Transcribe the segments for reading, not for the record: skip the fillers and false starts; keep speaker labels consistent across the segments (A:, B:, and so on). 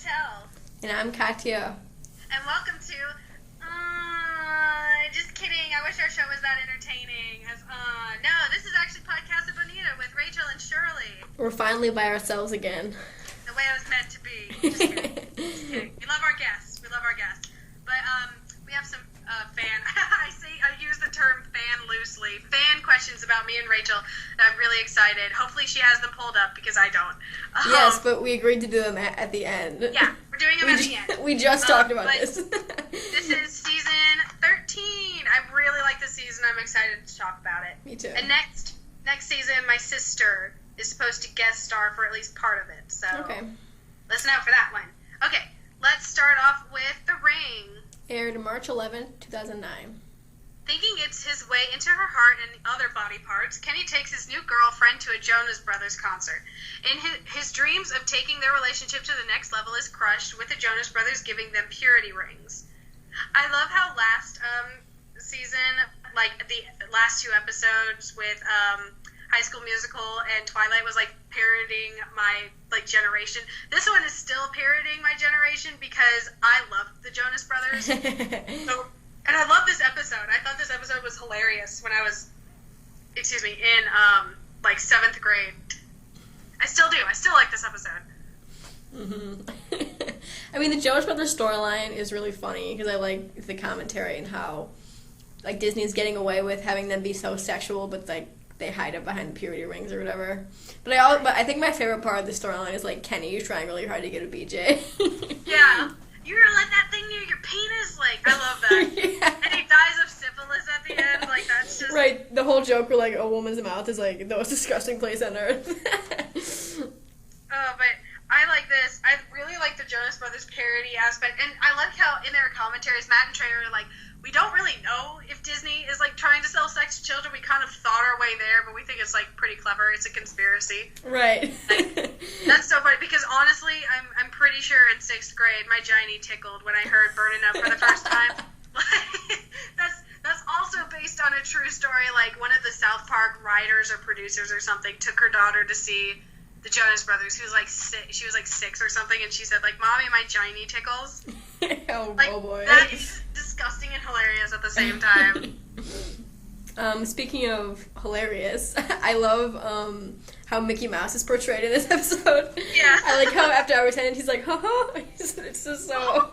A: Chantel.
B: And I'm Katya.
A: And welcome to, just kidding, I wish our show was that entertaining. No, this is actually Podcasa Bonita with Rachel and Shirley.
B: We're finally by ourselves again.
A: The way it was meant to be. Just kidding. Just kidding. We love our guests. But, we have some, I use the term fan loosely. Fan questions about me and Rachel that I'm really excited. Hopefully she has them pulled up because I don't.
B: Yes, but we agreed to do them at the end.
A: Yeah, we're doing them at the end.
B: We just talked about this.
A: This is season 13. I really like this season. I'm excited to talk about it.
B: Me too.
A: And next season, my sister is supposed to guest star for at least part of it. So listen out for that one. Okay, let's start off with The Ring.
B: Aired March 11, 2009.
A: Thinking it's his way into her heart and other body parts, Kenny takes his new girlfriend to a Jonas Brothers concert. In his dreams of taking their relationship to the next level is crushed with the Jonas Brothers giving them purity rings. I love how last season, like the last two episodes with High School Musical and Twilight was like parodying my generation. This one is still parodying my generation because I love the Jonas Brothers. And I love this episode. I thought this episode was hilarious when I was, in 7th grade. I still do. I still like this episode.
B: Mm-hmm. I mean, the Jonas Brothers storyline is really funny because I like the commentary and how, Disney is getting away with having them be so sexual, but, they hide it behind the purity rings or whatever. But I think my favorite part of the storyline is, Kenny trying really hard to get a BJ.
A: Yeah. You're gonna let that thing near your penis? I love that. Yeah. And he dies of syphilis at the end. That's just...
B: Right. The whole joke where, a woman's mouth is, the most disgusting place on earth.
A: But I like this. I really like the Jonas Brothers parody aspect. And I like how in their commentaries, Matt and Trey are we don't really know if Disney is, trying to sell sex to children. We kind of thought our way there, but we think it's, pretty clever. It's a conspiracy.
B: Right.
A: That's so funny, because honestly, I'm pretty sure in 6th grade, my giny tickled when I heard Burnin' Up for the first time. That's also based on a true story. One of the South Park writers or producers or something took her daughter to see the Jonas Brothers, who was, she was, 6 or something, and she said, Mommy, my giny tickles.
B: Oh boy.
A: That is disgusting and hilarious at the same time.
B: Speaking of hilarious, I love how Mickey Mouse is portrayed in this episode.
A: Yeah.
B: I like how after every sentence he's like, ha. It's just so...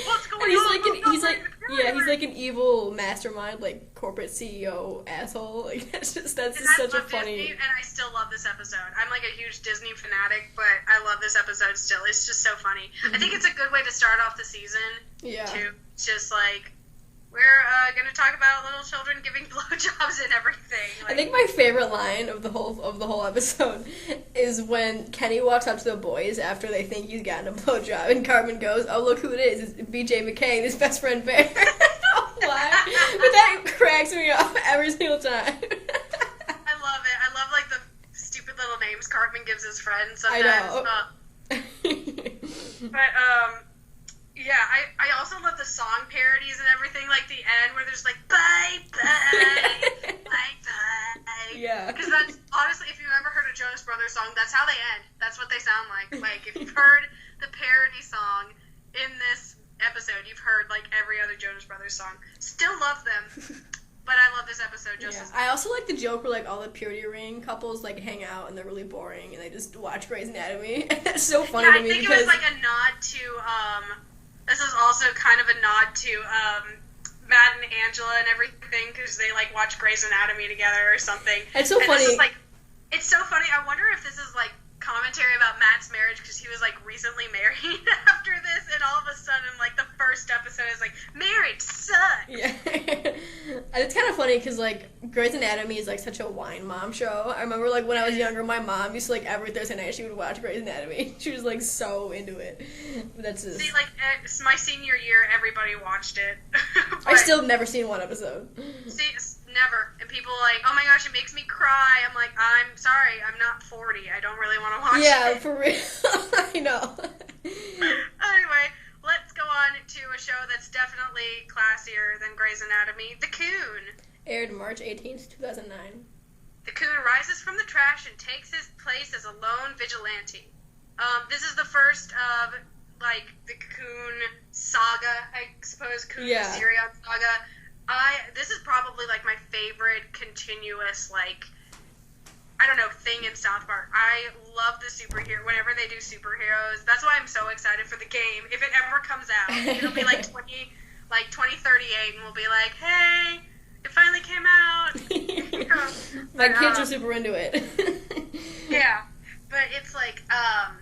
A: What's going on?
B: He's like an evil mastermind, corporate CEO asshole. That's just such a funny...
A: Disney, and I still love this episode. I'm a huge Disney fanatic, but I love this episode still. It's just so funny. Mm-hmm. I think it's a good way to start off the season.
B: Yeah.
A: Too. It's just we're going to talk about little children giving blowjobs and everything.
B: I think my favorite line of the whole episode is when Kenny walks up to the boys after they think he's gotten a blowjob, and Cartman goes, "Oh, look who it is! It's B.J. McKay and his best friend Bear." Why? But that cracks me up every single time.
A: I love it. I love the stupid little names Cartman gives his friends sometimes.
B: I know.
A: But yeah, I also love the song parodies and everything, the end where there's bye, bye, bye, bye.
B: Yeah.
A: Because that's, honestly, if you've ever heard a Jonas Brothers song, that's how they end. That's what they sound like. If you've heard the parody song in this episode, you've heard, every other Jonas Brothers song. Still love them, but I love this episode just as much. I
B: also like the joke where, all the purity ring couples, hang out and they're really boring and they just watch Grey's Anatomy. It's so funny to me because...
A: I think it was, a nod to, this is also kind of a nod to Matt and Angela and everything, because they watch Grey's Anatomy together or something.
B: It's so funny.
A: It's so funny. I wonder if this is commentary about Matt's marriage, because he was recently married after this, and all of a sudden the first episode is marriage sucks.
B: Yeah. And it's kind of funny because Grey's Anatomy is such a wine mom show. I remember when I was younger, my mom used to every Thursday night she would watch Grey's Anatomy. She was so into it. That's just... See,
A: it's my senior year, everybody watched it.
B: I still have never seen one episode.
A: See, never. And people oh my gosh, it makes me cry. I'm I'm sorry, I'm not 40. I don't really want to watch it.
B: Yeah, for real. I know.
A: Anyway, let's go on to a show that's definitely classier than Grey's Anatomy, The Coon.
B: Aired March 18th, 2009.
A: The Coon rises from the trash and takes his place as a lone vigilante. This is the first of, like, the Coon saga, I suppose, Coon Mysterion saga. This is probably, like, my favorite continuous, like, I don't know, thing in South Park. I love the superhero, whenever they do superheroes. That's why I'm so excited for the game. If it ever comes out, it'll be, like, 2038, and we'll be like, hey, it finally came out.
B: My kids are super into it.
A: Yeah, but it's like, I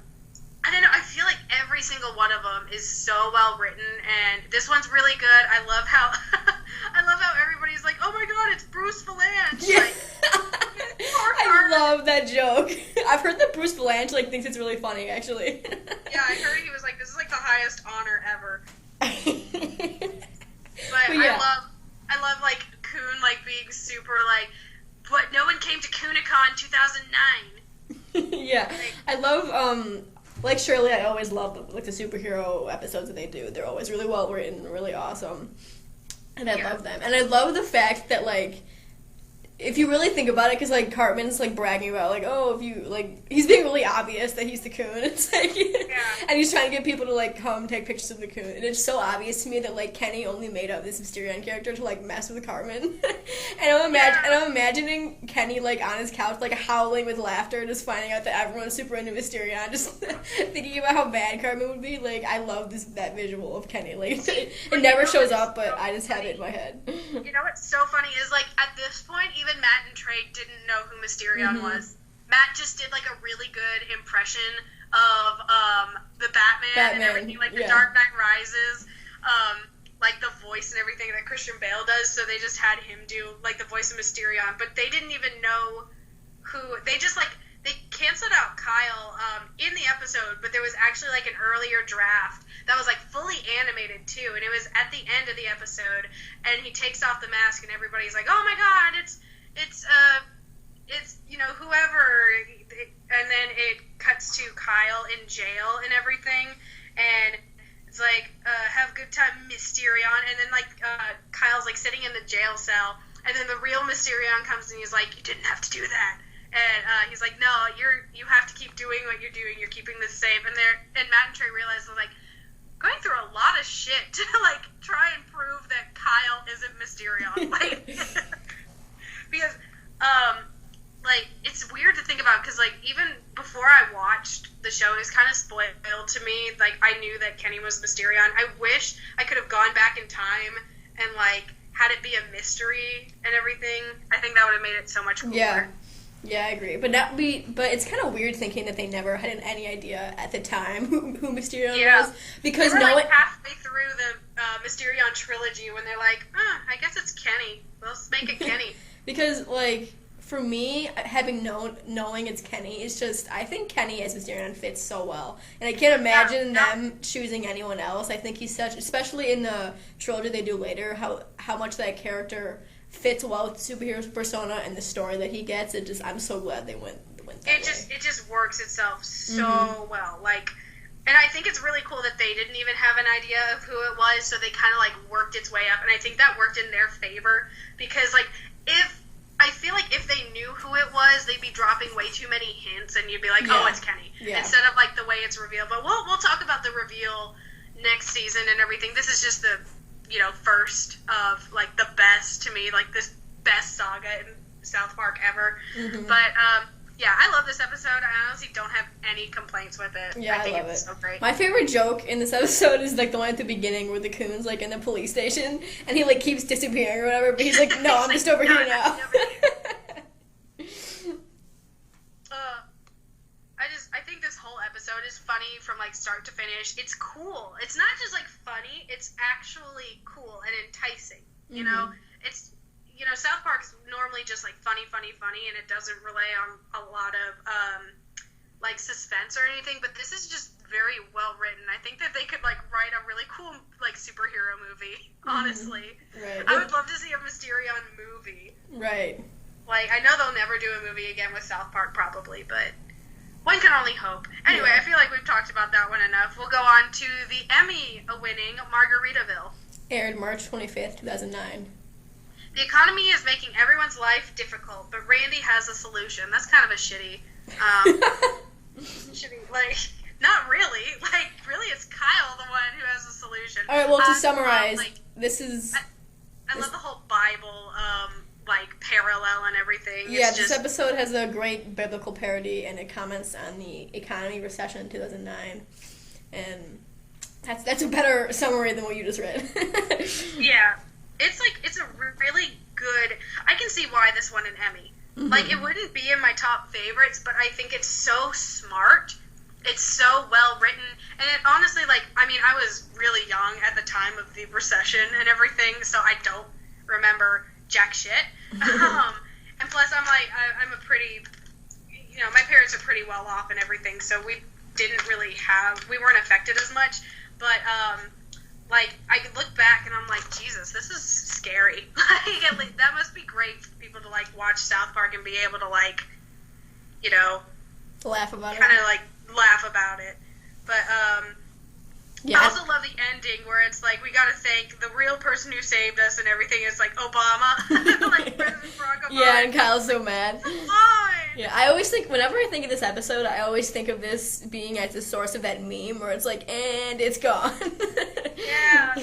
A: don't know, I feel like every single one of them is so well written, and this one's really good. I love how everybody's like, oh my god, it's Bruce Valanche.
B: Yeah.
A: Like,
B: I love that joke. I've heard that Bruce Valanche, like, thinks it's really funny, actually.
A: Yeah, I heard he was like, this is like the highest honor ever. But
B: yeah.
A: I love like Coon like being super like, but no one came to Coonicon 2009.
B: Yeah, I love like Shirley. I always love like the superhero episodes that they do. They're always really well written, really awesome, and I love them. And I love the fact that like, if you really think about it, because, like, Cartman's, like, bragging about, like, oh, if you, like, he's being really obvious that he's the Coon. It's like, and he's trying to get people to, like, come take pictures of the Coon. And it's so obvious to me that, like, Kenny only made up this Mysterion character to, like, mess with Cartman. And I'm imagining Kenny, like, on his couch, like, howling with laughter, just finding out that everyone's super into Mysterion, just thinking about how bad Cartman would be. Like, I love that visual of Kenny. Like, it never shows up, but I just have it in my head.
A: You know what's so funny is, like, at this point, even Matt and Trey didn't know who Mysterion was. Matt just did, like, a really good impression of the Batman and everything, like, The Dark Knight Rises, like, the voice and everything that Christian Bale does, so they just had him do, like, the voice of Mysterion, but they didn't even know who, they just, like, they canceled out Kyle in the episode, but there was actually, like, an earlier draft that was, like, fully animated, too, and it was at the end of the episode, and he takes off the mask, and everybody's like, oh my god, it's you know, whoever, and then it cuts to Kyle in jail and everything, and it's like, have a good time, Mysterion, and then, like, Kyle's, like, sitting in the jail cell, and then the real Mysterion comes and he's like, you didn't have to do that, and he's like, no, you have to keep doing what you're doing, you're keeping this safe, and Matt and Trey realize they're, like, going through a lot of shit to, like, try and prove that Kyle isn't Mysterion, like, because, like, it's weird to think about, because, like, even before I watched the show, it was kind of spoiled to me. Like, I knew that Kenny was Mysterion. I wish I could have gone back in time and, like, had it be a mystery and everything. I think that would have made it so much cooler.
B: Yeah, I agree. But it's kind of weird thinking that they never had any idea at the time who Mysterion was. Because
A: they were, like, halfway through the Mysterion trilogy when they're like, I guess it's Kenny. Let's make it Kenny.
B: Because, like, for me, knowing it's Kenny, it's just, I think Kenny as Mysterion fits so well. And I can't imagine them choosing anyone else. I think he's such, especially in the trilogy they do later, how much that character fits well with the superhero persona and the story that he gets. I'm so glad they went that way.
A: It just works itself so well. Like, and I think it's really cool that they didn't even have an idea of who it was, so they kind of, like, worked its way up. And I think that worked in their favor, because, like, I feel like if they knew who it was, they'd be dropping way too many hints, and you'd be like, oh, it's Kenny. Yeah. Instead of, like, the way it's revealed. But we'll talk about the reveal next season and everything. This is just the, you know, first of, like, the best, to me, like, this best saga in South Park ever. Mm-hmm. But, yeah, I love this episode. I honestly don't have any complaints with it.
B: Yeah, I think love
A: it's so great.
B: My favorite joke in this episode is, like, the one at the beginning where the Coon's, like, in the police station, and he, like, keeps disappearing or whatever, but he's like, no, I'm just over here now.
A: I think this whole episode is funny from, like, start to finish. It's cool. It's not just, like, funny. It's actually cool and enticing, you know? It's... You know, South Park's normally just, like, funny, and it doesn't rely on a lot of, like, suspense or anything, but this is just very well written. I think that they could, like, write a really cool, like, superhero movie, honestly.
B: Right.
A: I would love to see a Mysterion movie.
B: Right.
A: Like, I know they'll never do a movie again with South Park, probably, but one can only hope. Anyway, I feel like we've talked about that one enough. We'll go on to the Emmy-winning Margaritaville.
B: Aired March 25th, 2009.
A: The economy is making everyone's life difficult, but Randy has a solution. That's kind of a shitty, like, really, it's Kyle the one who has the solution.
B: All right, well, to summarize, this is...
A: I love the whole Bible, parallel and everything.
B: Yeah, this episode has a great biblical parody, and it comments on the economy recession in 2009. And that's a better summary than what you just read.
A: Yeah. It's a really good... I can see why this won an Emmy. Mm-hmm. It wouldn't be in my top favorites, but I think it's so smart. It's so well written. And it honestly, I was really young at the time of the recession and everything, so I don't remember jack shit. And plus, I'm a pretty... my parents are pretty well off and everything, so we weren't affected as much. But, I could look back and I'm like, Jesus, this is scary. That must be great for people to, watch South Park and be able to,
B: laugh about it.
A: Kind of, laugh about it. But, yeah. I also love the ending where it's we gotta thank the real person who saved us and everything is Obama. President Barack Obama.
B: Yeah, and Kyle's so mad.
A: Fine.
B: Yeah, I always think, whenever I think of this episode, I always think of this being at the source of that meme where it's and it's gone.
A: Yeah,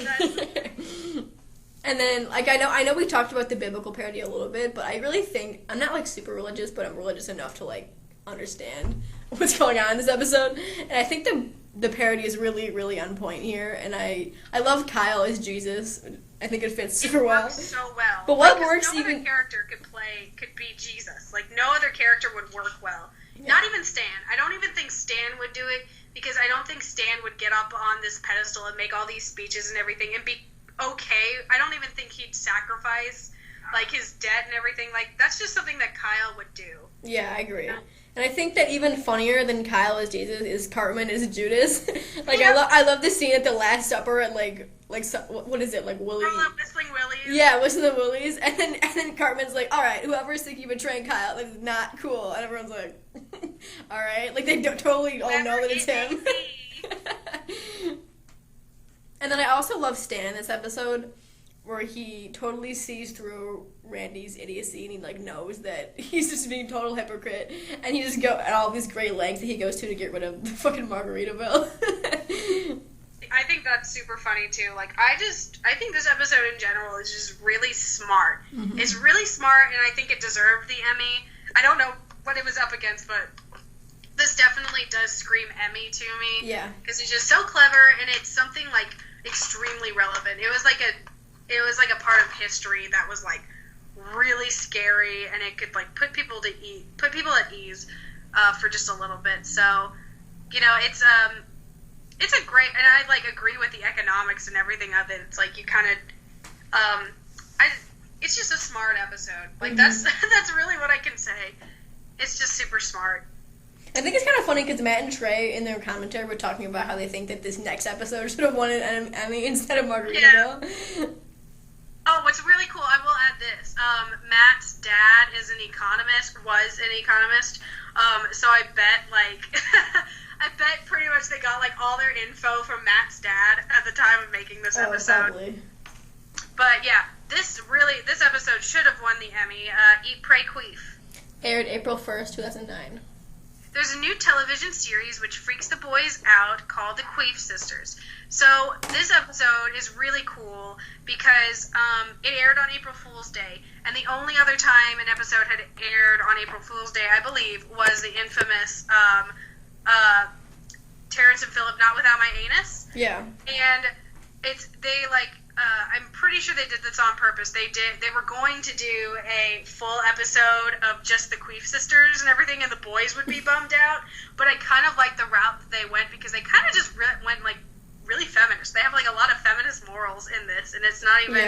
B: And then, I know we talked about the biblical parody a little bit, but I really think, I'm not, super religious, but I'm religious enough to, understand what's going on in this episode. And I think the parody is really, really on point here. And I love Kyle as Jesus. I think it fits super well.
A: It works so well.
B: But what works
A: no
B: even...
A: other character could be Jesus. No other character would work well. Yeah. Not even Stan. I don't even think Stan would do it, because I don't think Stan would get up on this pedestal and make all these speeches and everything and be okay. I don't even think he'd sacrifice, his debt and everything. That's just something that Kyle would do.
B: Yeah, I agree. Yeah. And I think that even funnier than Kyle as Jesus is Cartman as Judas.
A: Yeah.
B: I love the scene at the Last Supper at what is it, Willie?
A: Oh, Whistling Willies.
B: Yeah, Whistling Willies. And then Cartman's all right, whoever's thinking of betraying Kyle, not cool. And everyone's all right. They don't totally all know that it's him. And then I also love Stan in this episode, where he totally sees through Randy's idiocy, and he knows that he's just being a total hypocrite, and he just go at all these great lengths that he goes to get rid of the fucking Margaritaville.
A: I think that's super funny too. I think this episode in general is just really smart. Mm-hmm. It's really smart, and I think it deserved the Emmy. I don't know what it was up against, but this definitely does scream Emmy to me.
B: Yeah.
A: Because it's just so clever, and it's something extremely relevant. It was a part of history that was really scary, and it could put people at ease for just a little bit. So, it's a great, and I agree with the economics and everything of it. It's you kind of it's just a smart episode.
B: Mm-hmm.
A: That's really what I can say. It's just super smart.
B: I think it's kind of funny because Matt and Trey in their commentary were talking about how they think that this next episode should have won an Emmy instead of Margaritaville.
A: Yeah. Oh, what's really cool, I will add this. Matt's dad was an economist. So I bet, I bet pretty much they got, all their info from Matt's dad at the time of making this episode.
B: Probably.
A: But, yeah, this episode should have won the Emmy. Eat, Pray, Queef.
B: Aired April 1st, 2009.
A: There's a new television series which freaks the boys out called the Queef Sisters. So this episode is really cool because it aired on April Fool's Day, and the only other time an episode had aired on April Fool's Day, I believe, was the infamous Terrence and Phillip Not Without My Anus.
B: Yeah.
A: And I'm pretty sure they did this on purpose. They were going to do a full episode of just the Queef sisters and everything, and the boys would be bummed out. But I kind of like the route that they went, because they kind of just went really feminist. They have a lot of feminist morals in this, and it's not even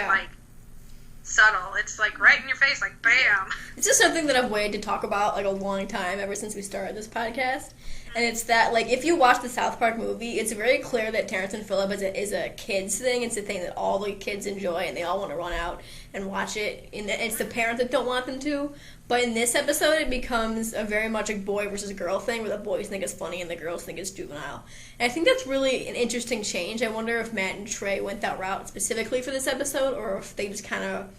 A: subtle. It's right in your face, bam.
B: It's just something that I've waited to talk about a long time, ever since we started this podcast. And it's that, if you watch the South Park movie, it's very clear that Terrence and Phillip is a kids thing. It's a thing that all the kids enjoy, and they all want to run out and watch it. And it's the parents that don't want them to. But in this episode, it becomes a very much boy versus girl thing, where the boys think it's funny and the girls think it's juvenile. And I think that's really an interesting change. I wonder if Matt and Trey went that route specifically for this episode, or if they just kind of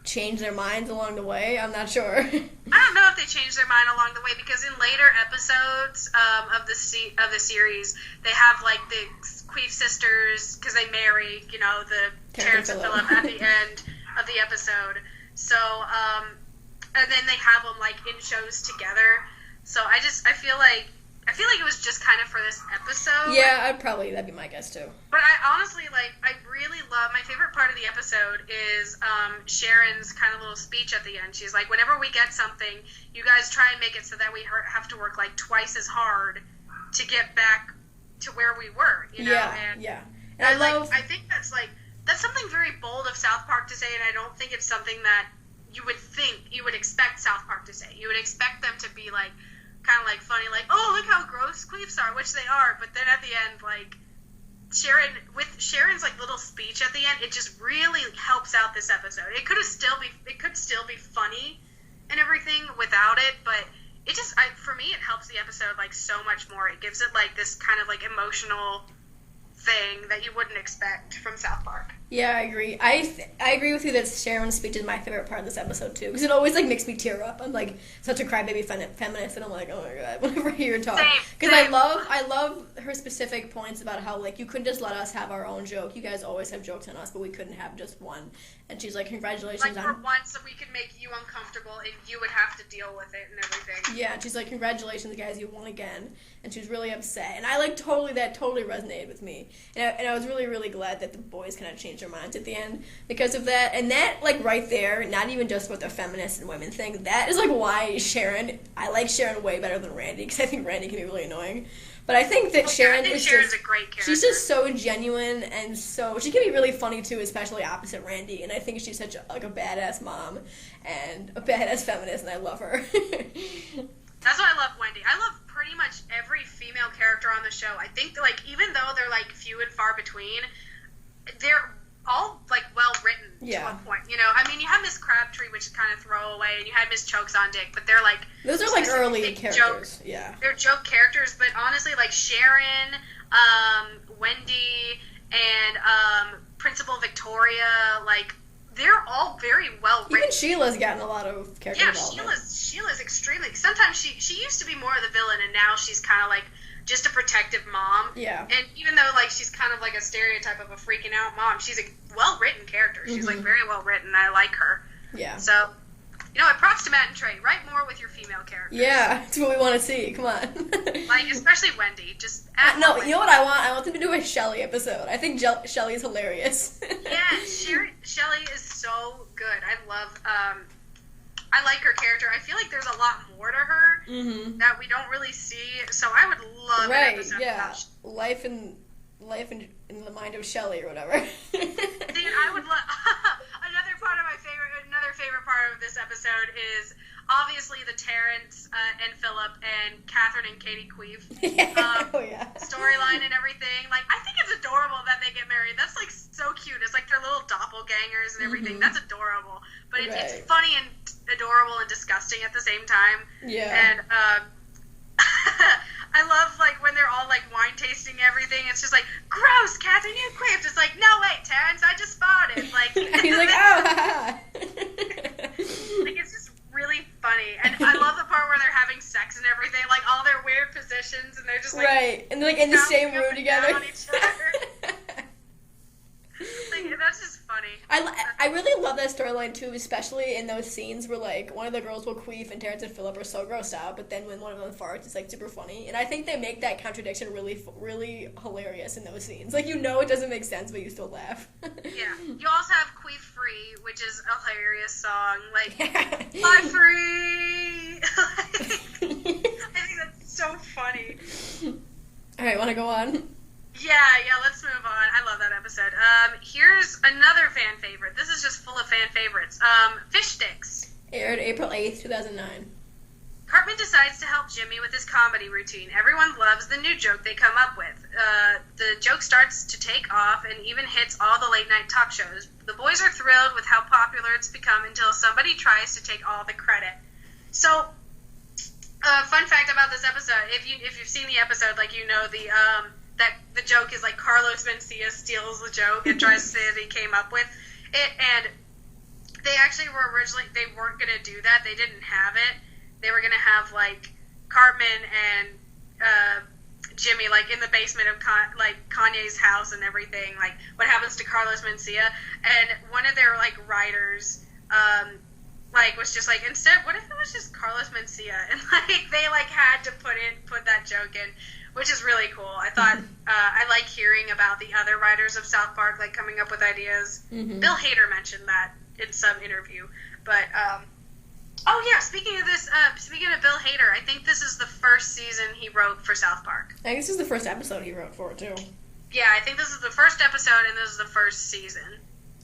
B: change their minds along the way. I'm not sure.
A: I don't know if they changed their mind along the way, because in later episodes of the series, they have like the Queef sisters, because they marry, you know, the Terrence and Phillip at the end of the episode. So, and then they have them like in shows together. So I feel like it was just kind of for this episode.
B: Yeah, that'd be my guess too.
A: But I honestly, like, I really love, my favorite part of the episode is Sharon's kind of little speech at the end. She's like, whenever we get something, you guys try and make it so that we have to work like twice as hard to get back to where we were, you know?
B: Yeah.
A: And I think that's something very bold of South Park to say, and I don't think it's something that you would expect South Park to say. You would expect them to be like, kind of like funny, like, oh, look how gross Queefs are, which they are, but then at the end, like, Sharon's like little speech at the end, it just really helps out this episode. It could still be funny and everything without it, but it just, for me, it helps the episode like so much more. It gives it like this kind of like emotional thing that you wouldn't expect from South Park.
B: Yeah, I agree. I agree with you that Sharon's speech is my favorite part of this episode too, because it always like makes me tear up. I'm like such a crybaby feminist, and I'm like, oh my god, whenever I hear her talk, because I love her specific points about how like you couldn't just let us have our own joke. You guys always have jokes on us, but we couldn't have just one. And she's like, congratulations,
A: like for once we could make you uncomfortable, and you would have to deal with it and everything.
B: Yeah, and she's like, congratulations, guys, you won again. And she was really upset, and I like totally resonated with me, and I was really, really glad that the boys kind of changed their minds at the end because of that. And that, like, right there, not even just with the feminist and women thing, that is like why I like Sharon way better than Randy, because I think Randy can be really annoying. But I think that Sharon's
A: a great character.
B: She's just so genuine, and so she can be really funny too, especially opposite Randy. And I think she's such a badass mom and a badass feminist, and I love her.
A: That's why I love Wendy. I love pretty much every female character on the show. I think that, like, even though they're like few and far between, they're all like well written to a point. You know, I mean, you have Miss Crabtree, which is kind of throwaway, and you had Miss Chokes on Dick, but they're like
B: those are like early characters. Yeah,
A: they're joke characters. But honestly, like Sharon, Wendy, and Principal Victoria, like, they're all very well written.
B: Even Sheila's gotten a lot of character development.
A: Yeah, Sheila's extremely. Sometimes she used to be more of the villain, and now she's kind of like just a protective mom.
B: Yeah.
A: And even though like she's kind of like a stereotype of a freaking out mom, she's a well written character. She's like very well written. I like her.
B: Yeah.
A: So, you know what? Props to Matt and Trey. Write more with your female characters.
B: Yeah, that's what we want to see. Come on.
A: Like, especially Wendy. Just
B: no. Wendy. You know what I want? I want them to do a Shelley episode. I think Shelley is hilarious.
A: Yeah, Shelley is so good. I like her character. I feel like there's a lot more to her that we don't really see. So I would love an episode about
B: life in the mind of Shelley or whatever.
A: Dude, I would love another favorite part of this episode is obviously the Terrence and Phillip and Catherine and Katie Queef storyline and everything. Like, I think it's adorable that they get married. That's like so cute. It's like their little doppelgangers and everything. That's adorable. But it's funny and adorable and disgusting at the same time.
B: Yeah.
A: And I love like when they're all like wine tasting everything. It's just like, gross, Catherine, you queefed. It's like, no, wait, Terrence, I just farted. Like,
B: he's like, oh.
A: Like, it's just really funny. And I love the part where they're having sex and everything, like all their weird positions, and they're just like,
B: and they're like in the same room together.
A: On each other. Like, that's just funny.
B: I really love that storyline too, especially in those scenes where like one of the girls will queef and Terrence and Phillip are so grossed out, but then when one of them farts, it's like super funny. And I think they make that contradiction really, really hilarious in those scenes. Like, you know, it doesn't make sense, but you still laugh.
A: Yeah. You also have Queef Free, which is a hilarious song. Like, fly free. I think that's so funny.
B: All right, want to go on?
A: Yeah, let's move on. I love that episode. Here's another fan favorite. This is just full of fan favorites. Fishsticks.
B: Aired April 8th, 2009.
A: Cartman decides to help Jimmy with his comedy routine. Everyone loves the new joke they come up with. The joke starts to take off and even hits all the late-night talk shows. The boys are thrilled with how popular it's become until somebody tries to take all the credit. So, fun fact about this episode, if you've seen the episode, like, you know, that the joke is like Carlos Mencia steals the joke and tries to say that he came up with it, and they actually were originally, they weren't going to do that. They didn't have it. They were going to have, like, Cartman and Jimmy, like, in the basement of, Kanye's house and everything. Like, what happens to Carlos Mencia. And one of their, like, writers, was just like, instead, what if it was just Carlos Mencia? And, like, they, like, had to put that joke in, which is really cool. I thought, I like hearing about the other writers of South Park, like, coming up with ideas. Mm-hmm. Bill Hader mentioned that in some interview. But, speaking of Bill Hader, I think this is the first season he wrote for South Park.
B: I think this is the first episode he wrote for it, too.
A: Yeah, I think this is the first episode, and this is the first season.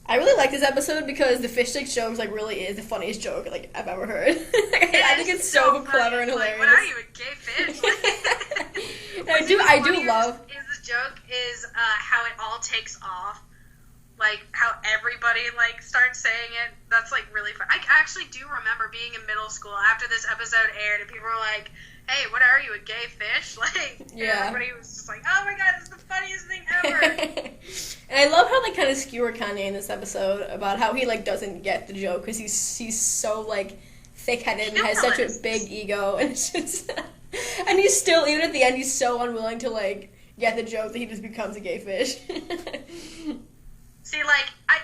B: I really like this episode because the Fishsticks joke, like, really is the funniest joke, like, I've ever heard. I think it's so clever and hilarious.
A: Like, what are you, a gay fish?
B: I do love...
A: The joke is how it all takes off. Like, how everybody, like, starts saying it. That's, like, really fun. I actually do remember being in middle school after this episode aired, and people were like, hey, what are you, a gay fish? Like,
B: yeah.
A: Everybody was just like, oh my god, this is the funniest thing ever.
B: And I love how they kind of skewer Kanye in this episode about how he, like, doesn't get the joke because he's so, like, thick-headed and has such a big ego, and it's just... and he's still, even at the end, he's so unwilling to, like, get the joke that he just becomes a gay fish.
A: See, like, I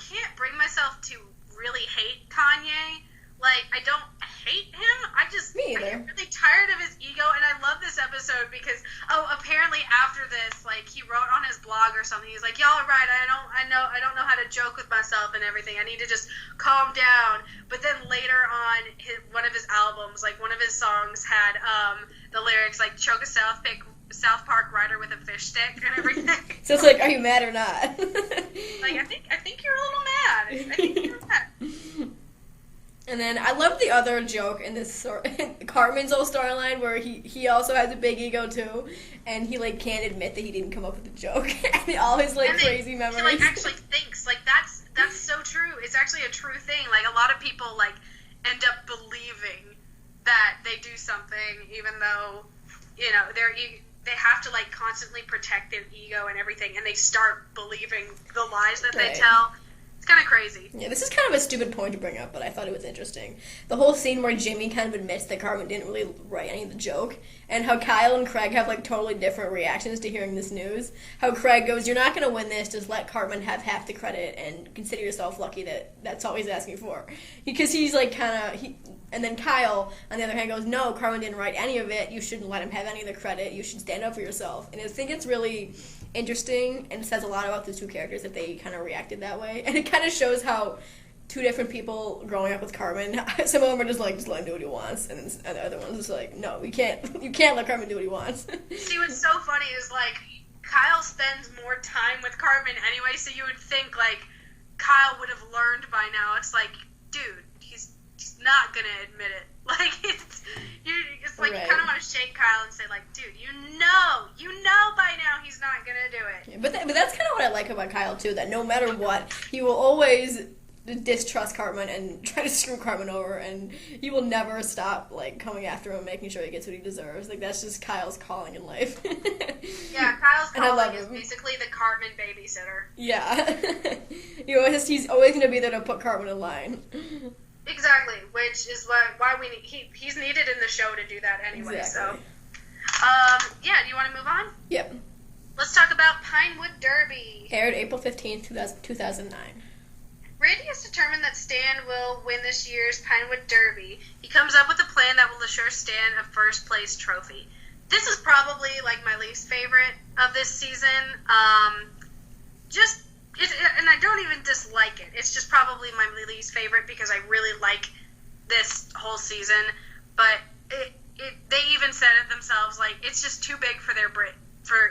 A: can't bring myself to really hate Kanye. Like, I don't hate him. I get really tired of his ego, and I love this episode because, apparently after this, like, he wrote on his blog or something. He's like, y'all are right. I don't know how to joke with myself and everything. I need to just calm down. But then later on, one of his albums, like, one of his songs had the lyrics, like, choke a South Park writer with a fish stick and everything.
B: So it's like, are you mad or not?
A: Like, I think you're a little mad. I think you're mad.
B: And then I love the other joke in this Cartman's whole storyline where he also has a big ego too, and he like can't admit that he didn't come up with the joke, and all his like crazy memories.
A: He like actually thinks like that's so true. It's actually a true thing. Like a lot of people like end up believing that they do something even though they have to like constantly protect their ego and everything, and they start believing the lies that they tell. It's kind of crazy.
B: Yeah, this is kind of a stupid point to bring up, but I thought it was interesting. The whole scene where Jimmy kind of admits that Cartman didn't really write any of the joke, and how Kyle and Craig have, like, totally different reactions to hearing this news. How Craig goes, you're not going to win this, just let Cartman have half the credit, and consider yourself lucky that that's all he's asking for. Because he's, like, kind of... And then Kyle, on the other hand, goes, no, Cartman didn't write any of it, you shouldn't let him have any of the credit, you should stand up for yourself. And I think it's really... interesting, and it says a lot about the two characters that they kind of reacted that way, and it kind of shows how two different people growing up with Cartman, some of them are just like, just let him do what he wants, and the other one's just like, no, you can't let Cartman do what he wants.
A: See, what's so funny is, like, Kyle spends more time with Cartman anyway, so you would think, like, Kyle would have learned by now. It's like, dude, he's not gonna admit it. Like, it's like right. You kind of want to shake Kyle and say, like, dude, you know by now he's not going to do it.
B: Yeah, but that's kind of what I like about Kyle, too, that no matter what, he will always distrust Cartman and try to screw Cartman over, and he will never stop, like, coming after him and making sure he gets what he deserves. Like, that's just Kyle's calling in life.
A: Yeah, Kyle's calling is basically the Cartman babysitter.
B: Yeah. He's always going to be there to put Cartman in line.
A: Exactly, which is why he's needed in the show to do that anyway. Exactly. So, do you want to move on?
B: Yep.
A: Let's talk about Pinewood Derby.
B: Aired April 15th, 2009.
A: Randy has determined that Stan will win this year's Pinewood Derby. He comes up with a plan that will assure Stan a first place trophy. This is probably like my least favorite of this season. And I don't even dislike it. It's just probably my least favorite because I really like this whole season. But they even said it themselves, like, it's just too big for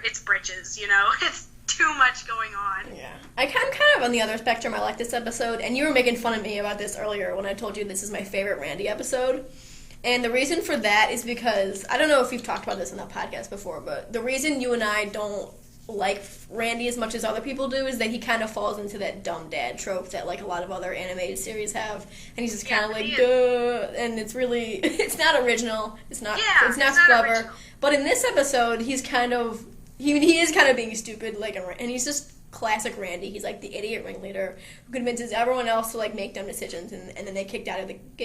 A: its britches, you know? It's too much going on.
B: Yeah. I'm kind of on the other spectrum. I like this episode, and you were making fun of me about this earlier when I told you this is my favorite Randy episode. And the reason for that is because, I don't know if you've talked about this on the podcast before, but the reason you and I don't like Randy as much as other people do is that he kind of falls into that dumb dad trope that like a lot of other animated series have, and he's just kind of like duh, and it's really it's not original, it's not clever original. But in this episode he is kind of being stupid, like, and he's just classic Randy. He's like the idiot ringleader who convinces everyone else to like make dumb decisions, and then they get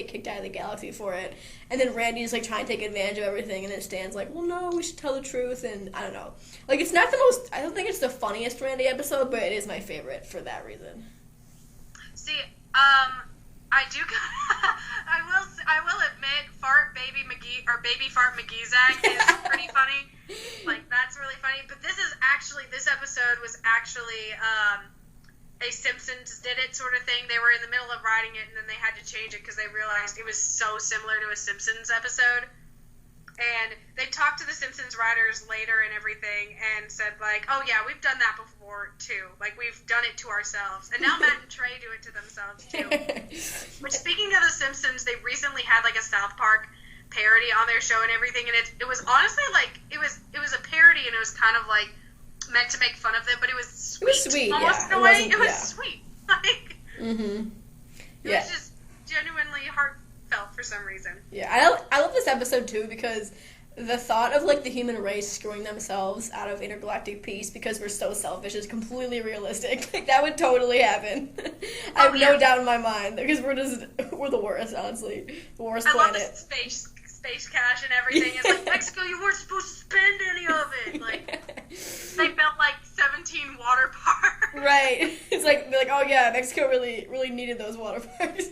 B: kicked out of the galaxy for it. And then Randy's like trying to take advantage of everything, and then Stan's like, well, no, we should tell the truth. And I don't know, like it's not the most. I don't think it's the funniest Randy episode, but it is my favorite for that reason.
A: See, I do. I will admit, Baby Fart McGeezak is pretty funny. Like, that's really funny. But this episode was actually a Simpsons did it sort of thing. They were in the middle of writing it, and then they had to change it because they realized it was so similar to a Simpsons episode. And they talked to the Simpsons writers later and everything and said, like, oh, yeah, we've done that before, too. Like, we've done it to ourselves. And now Matt and Trey do it to themselves, too. Which, speaking of the Simpsons, they recently had, like, a South Park parody on their show and everything. And it was honestly, like, it was a parody, and it was kind of, like, meant to make fun of them. But it was sweet.
B: It was sweet,
A: almost
B: yeah.
A: in a way. It was sweet. Like,
B: mm-hmm.
A: It was just genuinely heartfelt for some reason.
B: Yeah, I love this episode too because the thought of like the human race screwing themselves out of intergalactic peace because we're so selfish is completely realistic. Like that would totally happen. I have no doubt in my mind because we're the worst, honestly, the worst planet.
A: I love the space cash and everything. It's like Mexico, you weren't supposed to spend any of it. Like they built like 17 water parks.
B: Right. It's like they're like, oh yeah, Mexico really needed those water parks.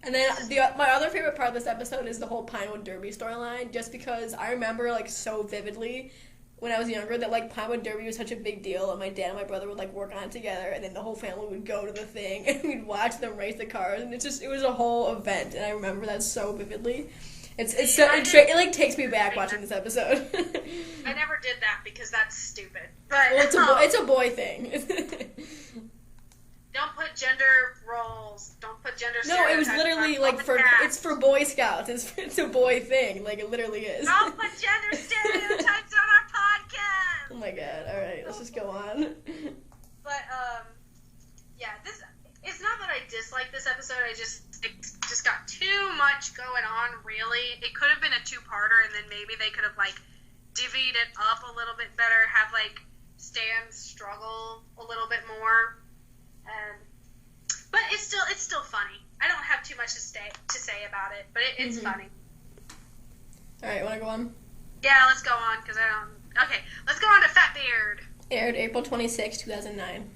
B: And then my other favorite part of this episode is the whole Pinewood Derby storyline, just because I remember, like, so vividly when I was younger that, like, Pinewood Derby was such a big deal, and my dad and my brother would, like, work on it together, and then the whole family would go to the thing, and we'd watch them race the cars, and it was a whole event, and I remember that so vividly. It takes me back watching this episode.
A: I never did that because that's stupid. But
B: well, it's a boy thing.
A: Don't put gender roles. Don't put gender stereotypes.
B: No, it was literally like it's for Boy Scouts. It's a boy thing. Like it literally is.
A: Don't put gender stereotypes on our podcast.
B: Oh my god! All right, let's just go on.
A: But yeah, it's not that I dislike this episode. It just got too much going on. Really, it could have been a two-parter, and then maybe they could have like divvied it up a little bit better. Have like Stan struggle a little bit more. But it's still funny. I don't have too much to say about it, but it's funny.
B: All right, want to go on?
A: Yeah, let's go on because I don't. Okay, let's go on to Fatbeard.
B: Aired April 26, 2009.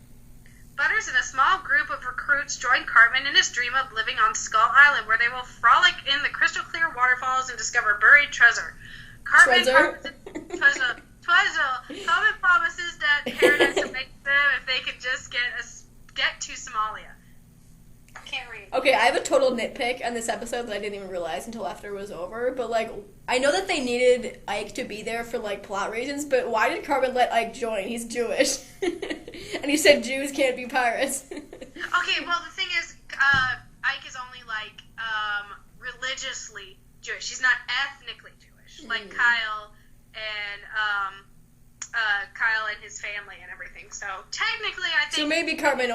A: Butters and a small group of recruits join Cartman in his dream of living on Skull Island, where they will frolic in the crystal clear waterfalls and discover buried treasure. Cartman promises that paradise will make them if they could just get to Somalia. I can't read.
B: Okay, I have a total nitpick on this episode that I didn't even realize until after it was over, but, like, I know that they needed Ike to be there for, like, plot reasons, but why did Cartman let Ike join? He's Jewish. And he said Jews can't be pirates.
A: Okay, well, the thing is, Ike is only, like, religiously Jewish. He's not ethnically Jewish, like Kyle and his family and everything. So technically, I think.
B: So maybe Cartman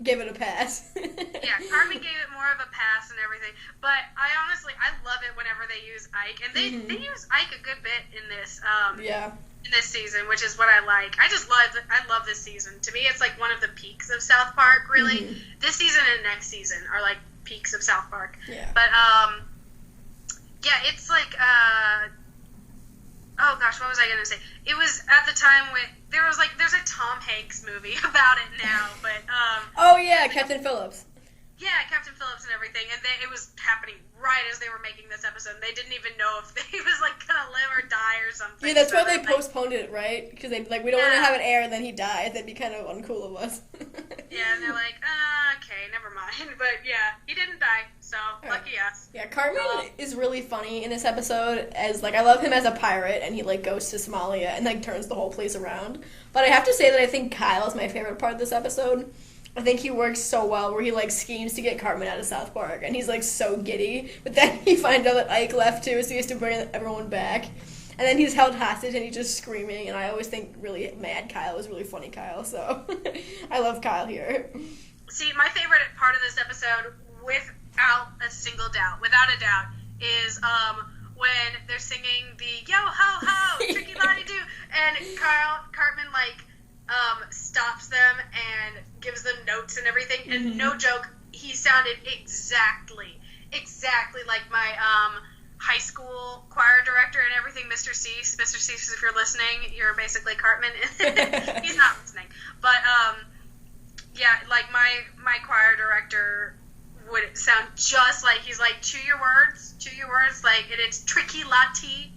B: gave it a pass.
A: Yeah, Cartman gave it more of a pass and everything. But I love it whenever they use Ike, and they use Ike a good bit in this. In this season, which is what I like. I love this season. To me, it's like one of the peaks of South Park. Really, this season and next season are like peaks of South Park.
B: Yeah.
A: But yeah, it's like oh gosh, what was I gonna say? It was at the time when there's a Tom Hanks movie about it now, but
B: oh yeah, Captain Phillips.
A: Yeah, Captain Phillips and everything, and it was happening right as they were making this episode. And they didn't even know if he was like gonna live or die or something.
B: Yeah, that's why they postponed it, right? Because they we don't want to have it air, and then he died. That'd be kind of uncool of us.
A: Yeah, and they're like, okay, never mind. But yeah, he didn't die, so lucky us.
B: Yeah, Cartman is really funny in this episode. As like, I love him as a pirate, and he like goes to Somalia and like turns the whole place around. But I have to say that I think Kyle is my favorite part of this episode. I think he works so well where he, like, schemes to get Cartman out of South Park, and he's, like, so giddy. But then he finds out that Ike left, too, so he has to bring everyone back. And then he's held hostage, and he's just screaming, and I always think really mad Kyle is really funny Kyle, so I love Kyle here.
A: See, my favorite part of this episode, without a doubt, is when they're singing the yo-ho-ho, tricky-lotty-doo, and Cartman, like, stops them and gives them notes and everything. And no joke, he sounded exactly like my high school choir director and everything, Mr. Cease. Mr. Cease, if you're listening, you're basically Cartman. He's not listening. But, yeah, like my choir director would sound just like, he's like, chew your words, like, and it's tricky, la-T,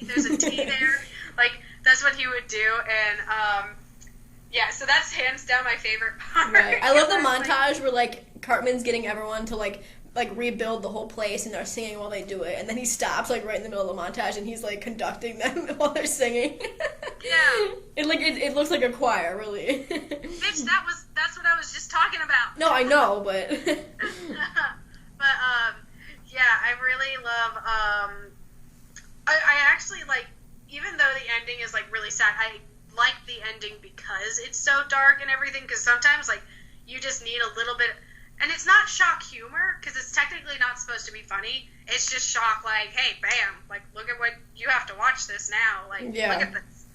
A: there's a T there. Like, that's what he would do, and, yeah, so that's hands down my favorite part.
B: Right. I love the montage where, like, Cartman's getting everyone to, like rebuild the whole place, and they're singing while they do it, and then he stops, like, right in the middle of the montage, and he's, like, conducting them while they're singing.
A: Yeah.
B: It looks like a choir, really.
A: Bitch, that's what I was just talking about.
B: No, I know, but...
A: But, yeah, I really love, I actually, like, even though the ending is, like, really sad, I like the ending because it's so dark and everything, because sometimes, like, you just need a little bit... And it's not shock humor, because it's technically not supposed to be funny. It's just shock, like, hey, bam, like, look at what, you have to watch this now. Like, look at this.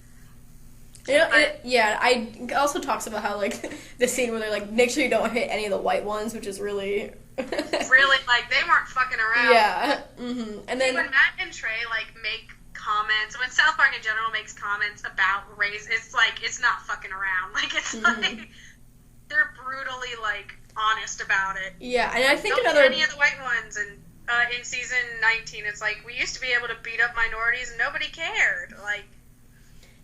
B: I also talks about how, like, the scene where they're like, make sure you don't hit any of the white ones, which is really...
A: really, like, they weren't fucking around.
B: Yeah. Mm-hmm. And then...
A: When Matt and Trey, like, make comments, when South Park in general makes comments about race, it's like, it's not fucking around. Like, it's like, they're brutally, like... honest about it.
B: Yeah, and I think
A: Don't any of the white ones, and in season 19, it's like, we used to be able to beat up minorities and nobody cared. Like,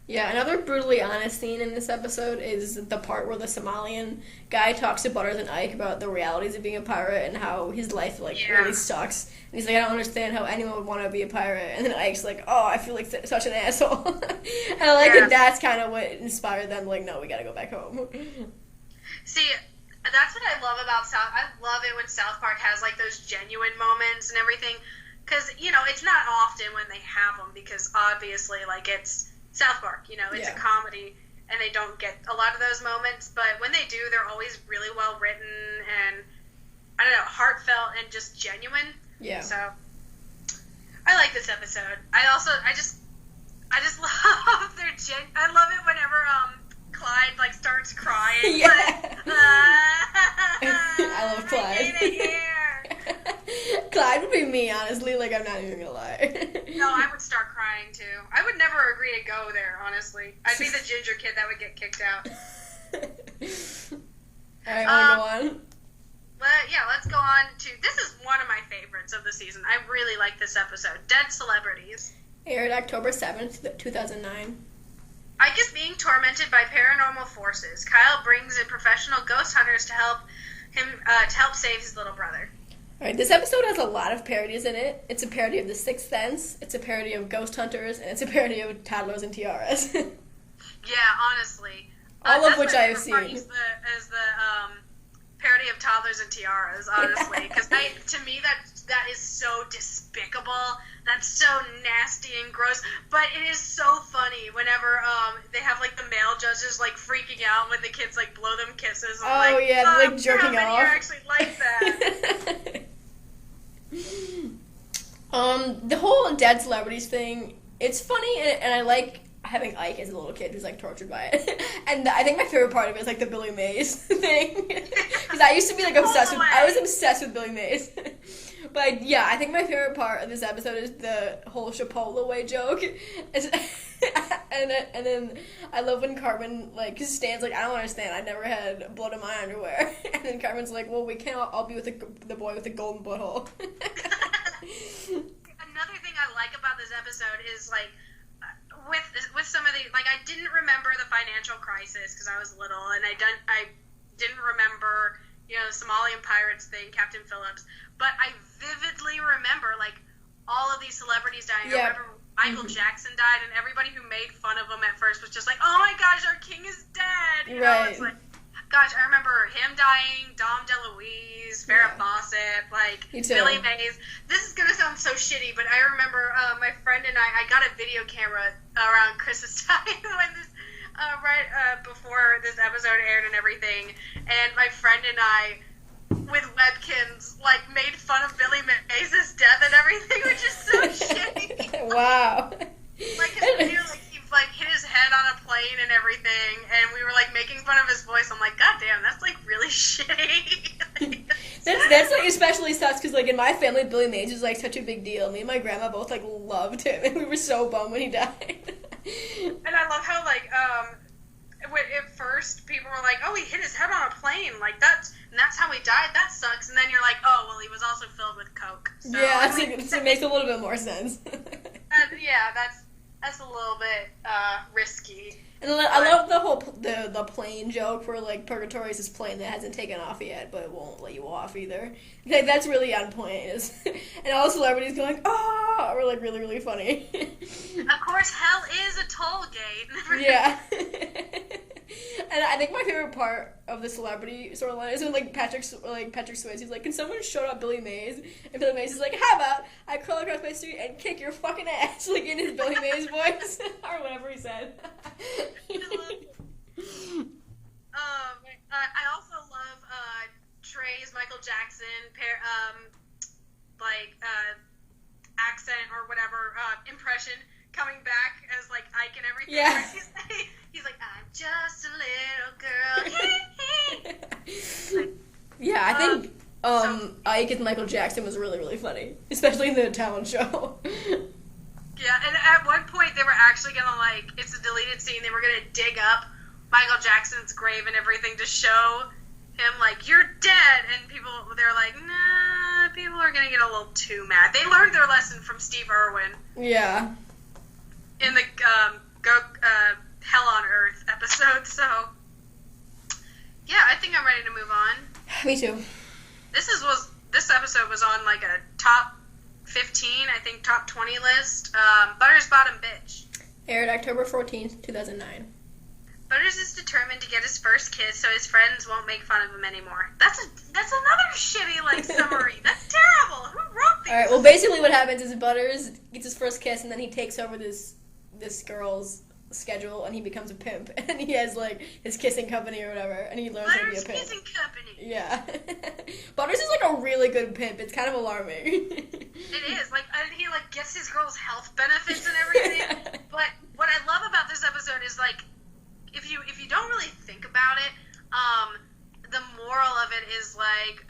B: yeah, another brutally honest scene in this episode is the part where the Somalian guy talks to Butters and Ike about the realities of being a pirate and how his life, like, really sucks. And he's like, I don't understand how anyone would want to be a pirate. And then Ike's like, oh, I feel like such an asshole. And I like that that's kind of what inspired them, like, no, we gotta go back home.
A: See, that's what I love about I love it when South Park has, like, those genuine moments and everything. Because, you know, it's not often when they have them, because obviously, like, it's South Park, you know, it's a comedy, and they don't get a lot of those moments. But when they do, they're always really well written and, I don't know, heartfelt and just genuine. Yeah. So, I like this episode. I just love I love it whenever, Clyde, like, starts crying.
B: Yeah.
A: Like,
B: I love Clyde.
A: I hate it here.
B: Clyde would be me, honestly. Like, I'm not even gonna lie.
A: No, I would start crying, too. I would never agree to go there, honestly. I'd be the ginger kid that would get kicked out.
B: Alright, wanna go on?
A: Let's go on to... This is one of my favorites of the season. I really like this episode. Dead Celebrities.
B: Aired October 7th, 2009.
A: Ike is being tormented by paranormal forces. Kyle brings in professional ghost hunters to help him save his little brother.
B: All right, this episode has a lot of parodies in it. It's a parody of The Sixth Sense, it's a parody of Ghost Hunters, and it's a parody of Toddlers and Tiaras.
A: Yeah, honestly.
B: All of which I have seen.
A: Is the parody of Toddlers and Tiaras, honestly. Because to me, that is so despicable. That's so nasty and gross. But it is so funny whenever they have, like, the male judges, like, freaking out when the kids, like, blow them kisses. And,
B: like jerking off.
A: How many are actually like that?
B: The whole dead celebrities thing, it's funny, and I like having Ike as a little kid who's, like, tortured by it. And I think my favorite part of it is, like, the Billy Mays thing. Because I used to be, like, I was obsessed with Billy Mays. But, I think my favorite part of this episode is the whole Chipotle way joke. And then I love when Cartman, like, stands like, I don't understand, I never had blood in my underwear. And then Cartman's like, well, we can't all be with the boy with the golden butthole.
A: Another thing I like about this episode is, like, with some of the, like, I didn't remember the financial crisis because I was little, and I didn't remember, you know, the Somalian pirates thing, Captain Phillips, but I vividly remember, like, all of these celebrities dying. I remember Michael Jackson died, and everybody who made fun of him at first was just like, oh my gosh, our king is dead, you know, it's like, gosh, I remember him dying, Dom DeLuise, Farrah Fawcett, like, Billy Mays. This is gonna sound so shitty, but I remember my friend and I got a video camera around Christmas time when this, before this episode aired and everything, and my friend and I, with webkins, like, made fun of Billy Mays' death and everything, which is so shitty.
B: Wow.
A: Like, his video, like, he, like, hit his head on a plane plane and everything, and we were like making fun of his voice. I'm like, God damn, that's like really shitty.
B: That's like especially sus because like in my family, Billy Mays was like such a big deal. Me and my grandma both like loved him, and we were so bummed when he died.
A: And I love how like at first people were like, oh, he hit his head on a plane, like that's how he died. That sucks. And then you're like, oh, well, he was also filled with coke. So,
B: yeah, it makes a little bit more sense.
A: Yeah, that's a little bit risky.
B: And I love the whole the plane joke where like purgatory is this plane that hasn't taken off yet, but it won't let you off either. Like, that's really on point. And all the celebrities going, oh, were like really, really funny.
A: Of course, hell is a toll gate.
B: Yeah. And I think my favorite part of the celebrity storyline is when like Patrick Swayze's like, can someone shout out Billy Mays? And Billy Mays is like, how about I crawl across my street and kick your fucking ass, like in his Billy Mays voice or whatever he said.
A: I also love Trey's Michael Jackson accent or whatever impression coming back as like Ike and everything.
B: Yeah.
A: He's like, I'm just a little girl.
B: Yeah, I think Ike and Michael Jackson was really, really funny, especially in the talent show.
A: Yeah, and at one point they were actually gonna like, it's a deleted scene, they were gonna dig up Michael Jackson's grave and everything to show him like, you're dead, and they're like, nah, people are gonna get a little too mad. They learned their lesson from Steve Irwin.
B: Yeah.
A: In the Hell on Earth episode, so yeah, I think I'm ready to move on.
B: Me too.
A: This episode was on like a top 15, I think top 20 list. Butters Bottom Bitch.
B: Aired October 14th, 2009.
A: Butters is determined to get his first kiss so his friends won't make fun of him anymore. That's another shitty like summary. That's terrible. Who wrote these?
B: Alright, well basically what happens is Butters gets his first kiss and then he takes over this girl's schedule and he becomes a pimp and he has like his kissing company or whatever and he learns how to be a pimp.
A: Butters Kissing Company.
B: Yeah. Butters is like a really good pimp. It's kind of alarming.
A: It is. Like, and he like gets his girl's health benefits and everything. But what I love about this episode is like, if you don't really think about it, the moral of it is like,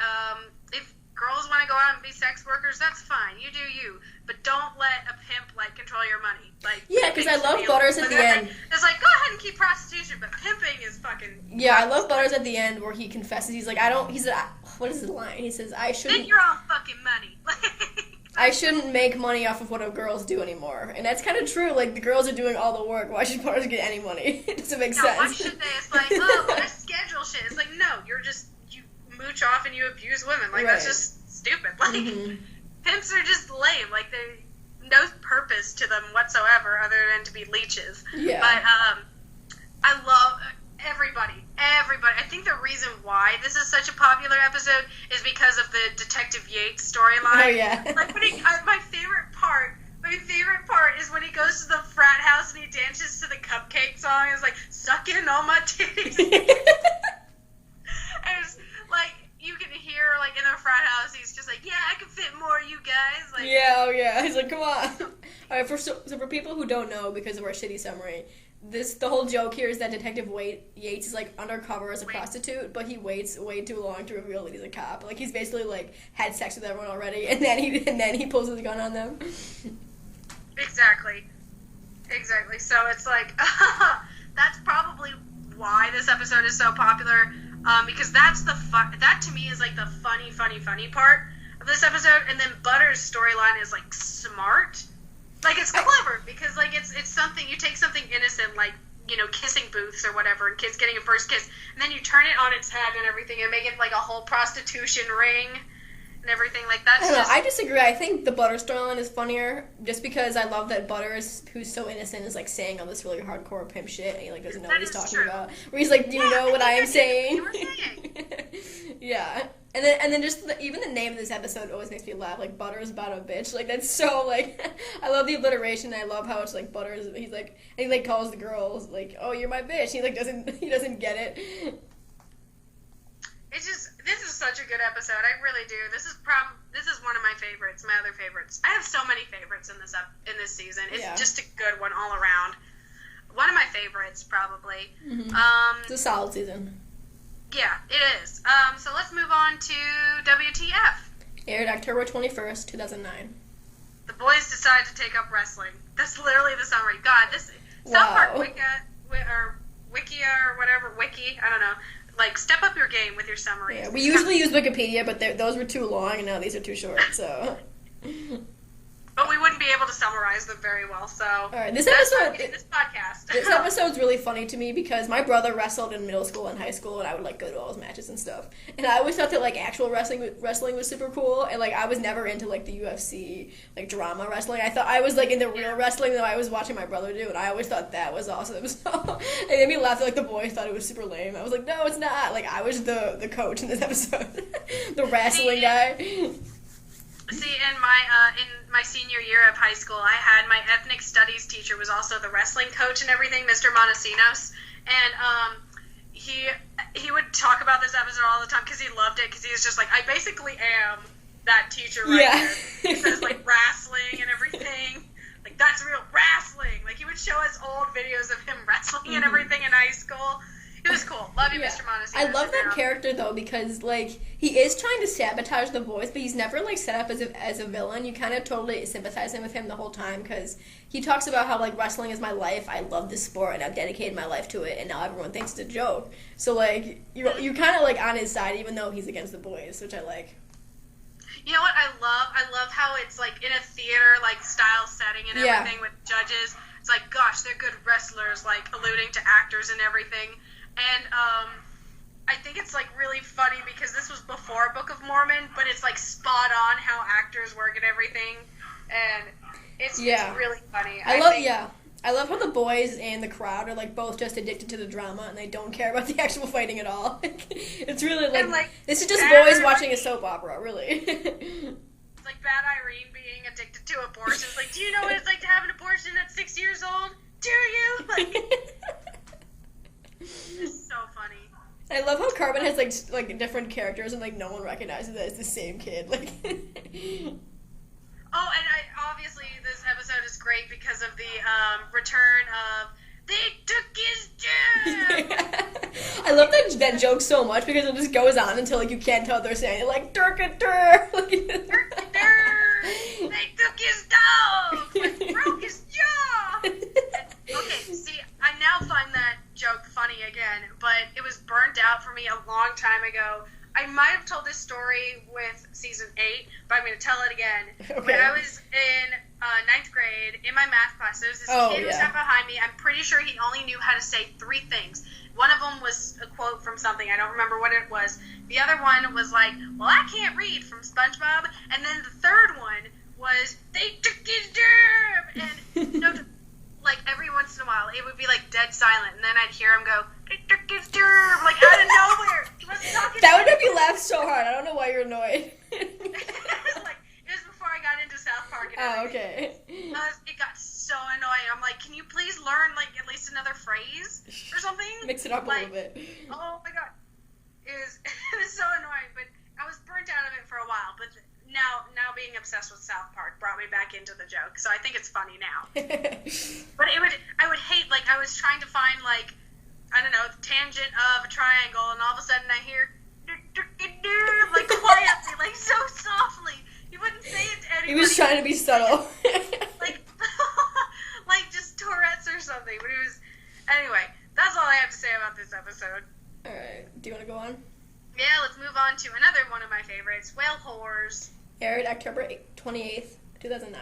A: if girls want to go out and be sex workers, that's fine. You do you. But don't let a pimp, like, control your money. Like,
B: yeah, because I love Butters at the end.
A: It's like, go ahead and keep prostitution, but pimping is fucking...
B: Yeah, I love Butters at the end where he confesses. He's like, what is his line? He says, I shouldn't...
A: Spend your own fucking money.
B: I shouldn't make money off of what girls do anymore. And that's kind of true. Like, the girls are doing all the work. Why should Butters get any money? It doesn't make sense.
A: Why should they? It's like, oh, let's schedule shit. It's like, no, you mooch off and you abuse women. Like, That's just stupid. Like, pimps are just lame. Like, there's no purpose to them whatsoever other than to be leeches.
B: Yeah.
A: But I love everybody. I think the reason why this is such a popular episode is because of the Detective Yates storyline.
B: Oh, yeah.
A: Like, my favorite part is when he goes to the frat house and he dances to the Cupcake song. It's like, suck in all my titties. And it's like, you can hear, like, in the frat house, he's just like, yeah, I can fit more of you guys. Like,
B: yeah, oh yeah. He's like, come on. Alright, so for people who don't know, because of our shitty summary, the whole joke here is that Detective Yates is, like, undercover as a prostitute, but he waits way too long to reveal that he's a cop. Like, he's basically, like, had sex with everyone already, and then he pulls his gun on them. Exactly.
A: So it's like, that's probably why this episode is so popular, because that's that to me is like the funny part of this episode, and then Butters' storyline is like smart, like it's clever because like it's something, you take something innocent like, you know, kissing booths or whatever and kids getting a first kiss, and then you turn it on its head and everything and make it like a whole prostitution ring and everything. Like, that's
B: I disagree. I think the Butters storyline is funnier just because I love that Butters, who's so innocent, is like saying all this really hardcore pimp shit and he like doesn't know what he's talking about. Where he's like, do you know what I am saying?
A: You were saying.
B: Yeah. And then just even the name of this episode always makes me laugh. Like, Butters Bottom Bitch. Like, that's so, like, I love the alliteration. I love how it's like Butters. He's like, and he like calls the girls like, oh, you're my bitch. He like doesn't get it.
A: This is such a good episode. I really do. This is one of my favorites. My other favorites. I have so many favorites in this season. It's just a good one all around. One of my favorites, probably.
B: Mm-hmm. It's a solid season.
A: Yeah, it is. So let's move on to WTF.
B: Aired October 21st, 2009.
A: The boys decide to take up wrestling. That's literally the summary. God, this South Park Wikia or whatever, Wiki, I don't know. Like, step up your game with your summaries.
B: Yeah, we usually use Wikipedia, but those were too long, and now these are too short, so...
A: But we wouldn't be able to summarize them very well, so...
B: Alright,
A: this podcast.
B: This episode's really funny to me because my brother wrestled in middle school and high school, and I would, like, go to all his matches and stuff. And I always thought that, like, actual wrestling was super cool, and, like, I was never into, like, the UFC, like, drama wrestling. I thought I was, like, into real wrestling that I was watching my brother do, and I always thought that was awesome. So it made me laugh that, like, the boys thought it was super lame. I was like, no, it's not. Like, I was the coach in this episode. The wrestling guy.
A: See, in my senior year of high school, I had my ethnic studies teacher was also the wrestling coach and everything, Mr. Montesinos, and he would talk about this episode all the time because he loved it because he was just like, I basically am that teacher there. He says, like, wrestling and everything. Like, that's real wrestling. Like, he would show us old videos of him wrestling and everything in high school. It was cool. Love you, Mr. Montesinos.
B: I love that character, though, because, like, he is trying to sabotage the boys, but he's never, like, set up as a villain. You kind of totally sympathize with him the whole time, because he talks about how, like, wrestling is my life, I love this sport, and I've dedicated my life to it, and now everyone thinks it's a joke. So, like, you're kind of, like, on his side, even though he's against the boys, which I like.
A: You know what I love? I love how it's, like, in a theater, like, style setting and everything with judges. It's like, gosh, they're good wrestlers, like, alluding to actors and everything. And I think it's, like, really funny because this was before Book of Mormon, but it's, like, spot on how actors work and everything. And it's really funny. I love how the boys and the crowd are, like, both just addicted to the drama and they don't care about the actual fighting at all. It's really, like this is just boys watching a soap opera, really. It's like Bad Irene being addicted to abortions. Like, do you know what it's like to have an abortion at 6 years old? Do you? Like... It's so funny.
B: I love how Carmen has like different characters and like no one recognizes that it's the same kid. Like.
A: Oh, and obviously this episode is great because of the return of they took his job.
B: I love that joke so much because it just goes on until like you can't tell what they're saying. Like Durk-a-dur.
A: Durk-a-dur. They took his dog. They broke his jaw. Okay, see, I now find that joke funny again, but it was burned out for me a long time ago. I might have told this story with season 8, but I'm going to tell it again. Okay. When I was in 9th grade, in my math class, there was this kid who sat behind me. I'm pretty sure he only knew how to say 3 things. One of them was a quote from something. I don't remember what it was. The other one was like, well, I can't read from SpongeBob. And then the third one was, they took his germ. And like every once in a while, it would be like dead silent, and then I'd hear him go, they took his germ, like out of nowhere. He wasn't talking.
B: That would make me laugh so hard. I don't know why you're annoyed.
A: It was before I got into South Park and everything.
B: Okay.
A: It got so annoying. I'm like, can you please learn like at least another phrase or something?
B: Mix it up a little bit.
A: Oh my god, it was so annoying. But I was burnt out of it for a while. But now being obsessed with South Park brought me back into the joke, so I think it's funny now. But I would hate, like, I was trying to find, like, I don't know, the tangent of a triangle, and all of a sudden I hear, like, quietly, like, so softly. He wouldn't say it to anybody.
B: He was trying to be subtle.
A: like just Tourette's or something, but it was, anyway, that's all I have to say about this episode.
B: Alright, do you want to go on?
A: Yeah, let's move on to another one of my favorites, Whale Whores.
B: Aired October 28th, 2009.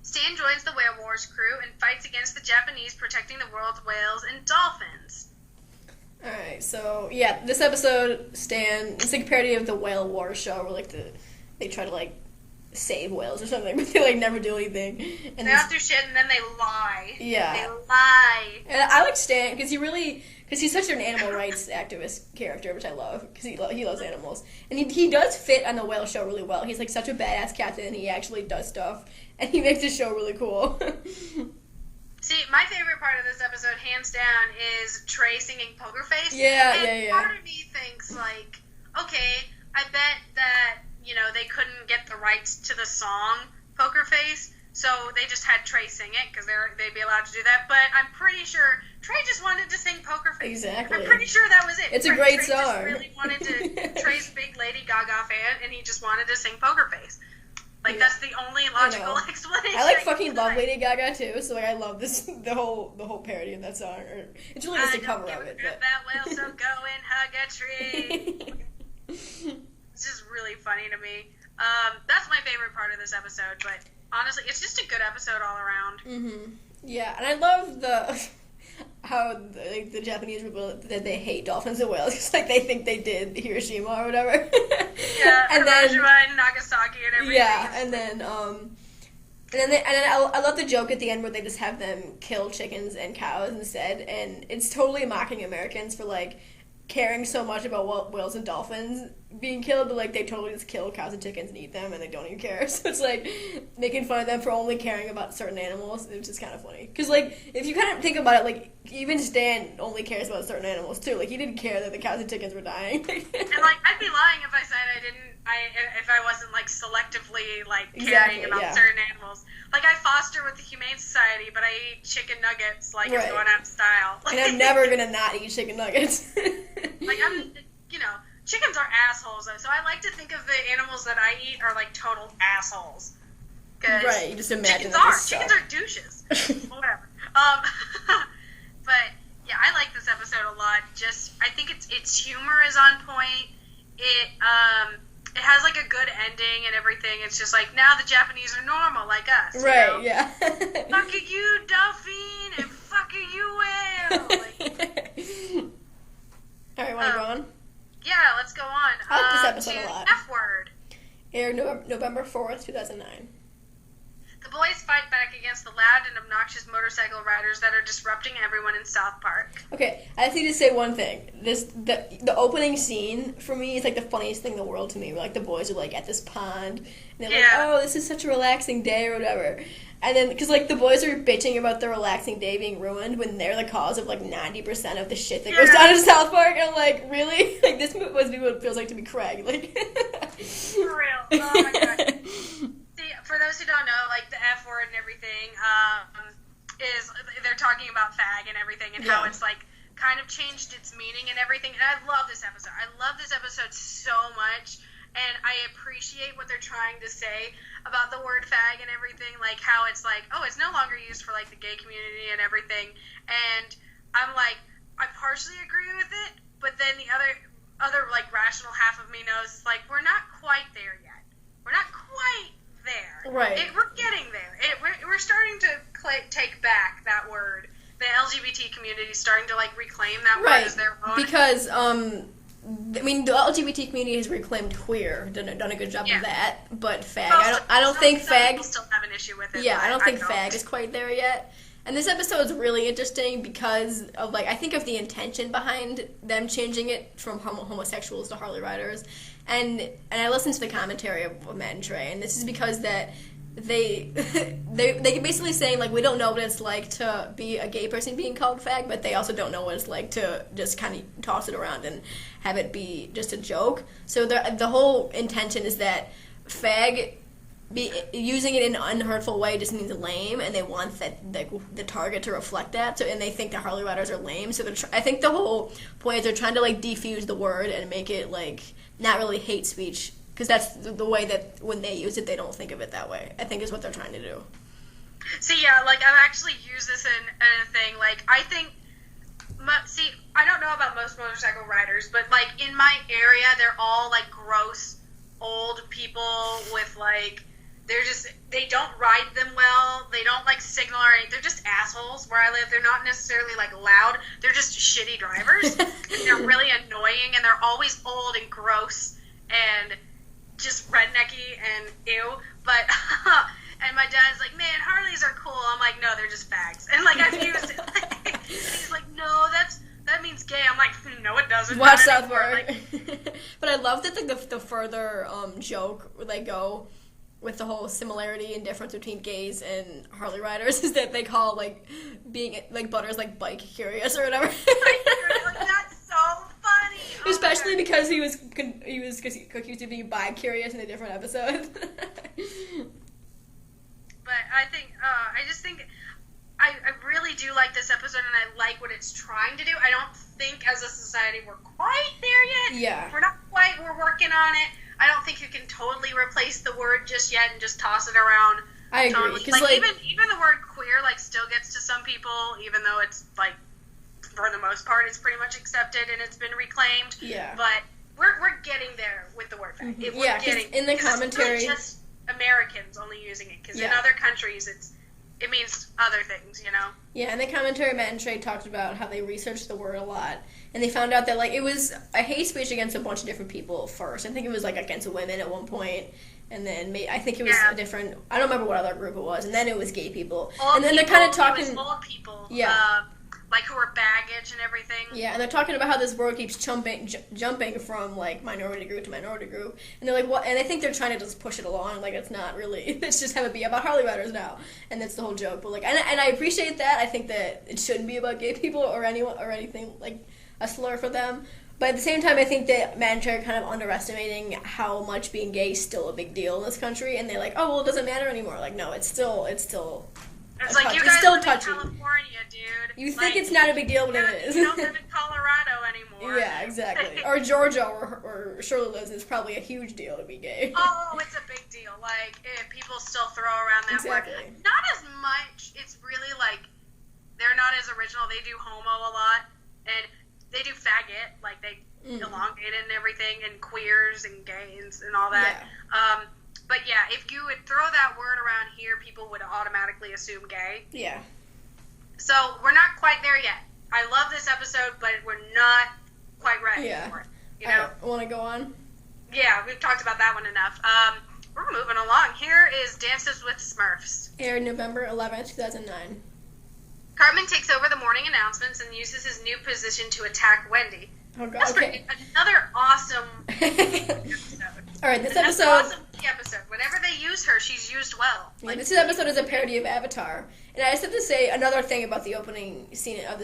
A: Stan joins the Whale Wars crew and fights against the Japanese protecting the world's whales and dolphins.
B: Alright, so, yeah, this episode, Stan, it's like a parody of the Whale Wars show where, like, they try to, like, save whales or something, but they, like, never do anything. And
A: they don't do shit, and then they lie.
B: Yeah.
A: They lie.
B: And I like Stan, because he's such an animal rights activist character, which I love, because he loves animals. And he does fit on the whale show really well. He's, like, such a badass captain, and he actually does stuff, and he makes the show really cool.
A: See, my favorite part of this episode, hands down, is Trey singing Poker Face.
B: Yeah.
A: Part of me thinks, like, okay, I bet that, you know, they couldn't get the rights to the song Poker Face, So they just had Trey sing it because they'd be allowed to do that. But I'm pretty sure Trey just wanted to sing Poker Face.
B: Exactly.
A: I'm pretty sure that was it.
B: It's a great
A: Trey
B: song.
A: Just really wanted to. Trey's a big Lady Gaga fan, and he just wanted to sing Poker Face. Like that's the only logical explanation.
B: I like fucking love Lady Gaga too, so like I love this the whole parody of that song. It's really just a cover of it.
A: But... that well, so go and hug a tree. It's just really funny to me. That's my favorite part of this episode, but honestly, it's just a good episode all around.
B: Mm-hmm. Yeah, and I love how the Japanese people that they hate dolphins and whales. It's like they think they did Hiroshima or whatever.
A: Yeah,
B: and
A: Hiroshima and Nagasaki and everything.
B: Yeah, and then I love the joke at the end where they just have them kill chickens and cows instead, and it's totally mocking Americans for like caring so much about whales and dolphins being killed, but like they totally just kill cows and chickens and eat them, and they don't even care. So it's like making fun of them for only caring about certain animals, which is kind of funny. Because like if you kind of think about it, like even Stan only cares about certain animals too. Like he didn't care that the cows and chickens were dying.
A: And like I'd be lying if I said I didn't. If I wasn't like selectively like caring about certain animals. Like I foster with the Humane Society, but I eat chicken nuggets like it's going out of style.
B: And I'm never gonna not eat chicken nuggets.
A: Like I'm, chickens are assholes though. So I like to think of the animals that I eat are like total assholes.
B: Right, you just imagine
A: chickens are douches. Whatever. But yeah, I like this episode a lot. Just I think its humor is on point. It has like a good ending and everything. It's just like now the Japanese are normal like us.
B: Right, yeah.
A: Fuck you, dolphin, and fuck you, whale. Like,
B: alright, wanna go on?
A: Yeah, let's go on.
B: I like this episode a lot.
A: F word.
B: Aired November 4th, 2009.
A: The boys fight back against the loud and obnoxious motorcycle riders that are disrupting everyone in South Park.
B: Okay, I just need to say one thing. The opening scene, for me, is like the funniest thing in the world to me. Where, like, the boys are, like, at this pond, and they're like, oh, this is such a relaxing day, or whatever. And then, because, like, the boys are bitching about their relaxing day being ruined when they're the cause of, like, 90% of the shit that goes down in South Park. And I'm like, really? Like, this must be what it feels like to be Craig. Like,
A: for real. Oh, my God. See, for those who don't know, like, the F word and everything, is, they're talking about fag and everything, and how it's, like, kind of changed its meaning and everything. And I love this episode. I love this episode so much. And I appreciate what they're trying to say about the word fag and everything, like how it's like, oh, it's no longer used for like the gay community and everything. And I'm like, I partially agree with it, but then the other like rational half of me knows like we're not quite there yet. We're not quite there.
B: Right.
A: We're getting there. We're starting to take back that word. The LGBT community is starting to like reclaim that word as their own.
B: Because I mean, the LGBT community has reclaimed queer, done a good job of that, but fag, I don't think fag...
A: People still have an issue with it.
B: Yeah, I don't think fag is quite there yet. And this episode is really interesting because of, like, I think of the intention behind them changing it from homosexuals to Harley Riders. And I listened to the commentary of Matt and Trey, and this is because that they basically saying, like, we don't know what it's like to be a gay person being called fag, but they also don't know what it's like to just kind of toss it around and have it be just a joke. So the whole intention is that fag, using it in an unhurtful way just means lame, and they want the target to reflect that. So, and they think the Harley Riders are lame. So I think the whole point is they're trying to like defuse the word and make it like not really hate speech. Because that's the way that when they use it, they don't think of it that way. I think is what they're trying to do.
A: See, yeah, like, I've actually used this in a thing. Like, I think, I don't know about most motorcycle riders, but, like, in my area, they're all, like, gross, old people with, like, they don't ride them well. They don't, like, signal or anything. They're just assholes where I live. They're not necessarily, like, loud. They're just shitty drivers. They're really annoying, and they're always old and gross and just rednecky and ew, but and my dad's like, man, Harleys are cool. I'm like, no, they're just fags. And like I've used it. He's like, no, that means gay. I'm like, no, it doesn't.
B: Watch South Park. But I love that the further joke where they go with the whole similarity and difference between gays and Harley Riders is that they call like being like Butters like bike curious or whatever.
A: Like, that's so funny. Oh,
B: especially because he was accused of being bi-curious in a different episode.
A: But I just think I really do like this episode, and I like what it's trying to do. I don't think as a society we're quite there yet.
B: Yeah.
A: We're not quite. We're working on it. I don't think you can totally replace the word just yet and just toss it around.
B: I agree.
A: Totally. Like even the word queer still gets to some people, even though it's for the most part it's pretty much accepted and it's been reclaimed.
B: Yeah.
A: But we're getting there with the word fag.
B: Mm-hmm. Yeah, in the commentary,
A: it's really just Americans only using it, because in other countries it means other things,
B: Yeah, in the commentary, Matt and Trey talked about how they researched the word a lot, and they found out that it was a hate speech against a bunch of different people first. I think it was against women at one point, and then I think it was a different. I don't remember what other group it was, and then it was gay people. And then they're kind of talking.
A: It was old people. Yeah. Who are baggage and everything. Yeah,
B: and they're talking about how this word keeps jumping from minority group to minority group, and they're like, what? And I think they're trying to just push it along, it's not really. Let's just have it be about Harley riders now, and that's the whole joke. But and I appreciate that. I think that it shouldn't be about gay people or anyone or anything a slur for them. But at the same time, I think that Matt and Trey are kind of underestimating how much being gay is still a big deal in this country, and they're like, oh well, it doesn't matter anymore. No, it's still.
A: It's like you guys live in California, dude.
B: You think it's not a big deal, but it is.
A: You don't live in Colorado anymore.
B: Yeah, exactly. Or Georgia, or Shirley lives, it's probably a huge deal to be gay.
A: Oh, it's a big deal. If people still throw around that word. Not as much. It's really they're not as original. They do homo a lot, and they do faggot. They elongate it and everything, and queers and gays and all that. Yeah. But yeah, if you would throw that word around here, people would automatically assume gay.
B: Yeah.
A: So we're not quite there yet. I love this episode, but we're not quite ready for it.
B: Want to go on?
A: Yeah, we've talked about that one enough. We're moving along. Here is Dances with Smurfs.
B: Aired November 11th, 2009.
A: Cartman takes over the morning announcements and uses his new position to attack Wendy.
B: Oh, God. Okay.
A: Another awesome episode.
B: All right, this episode.
A: Awesome episode. Whenever they use her, she's used well.
B: This episode is a parody of Avatar, and I just have to say another thing about the opening scene of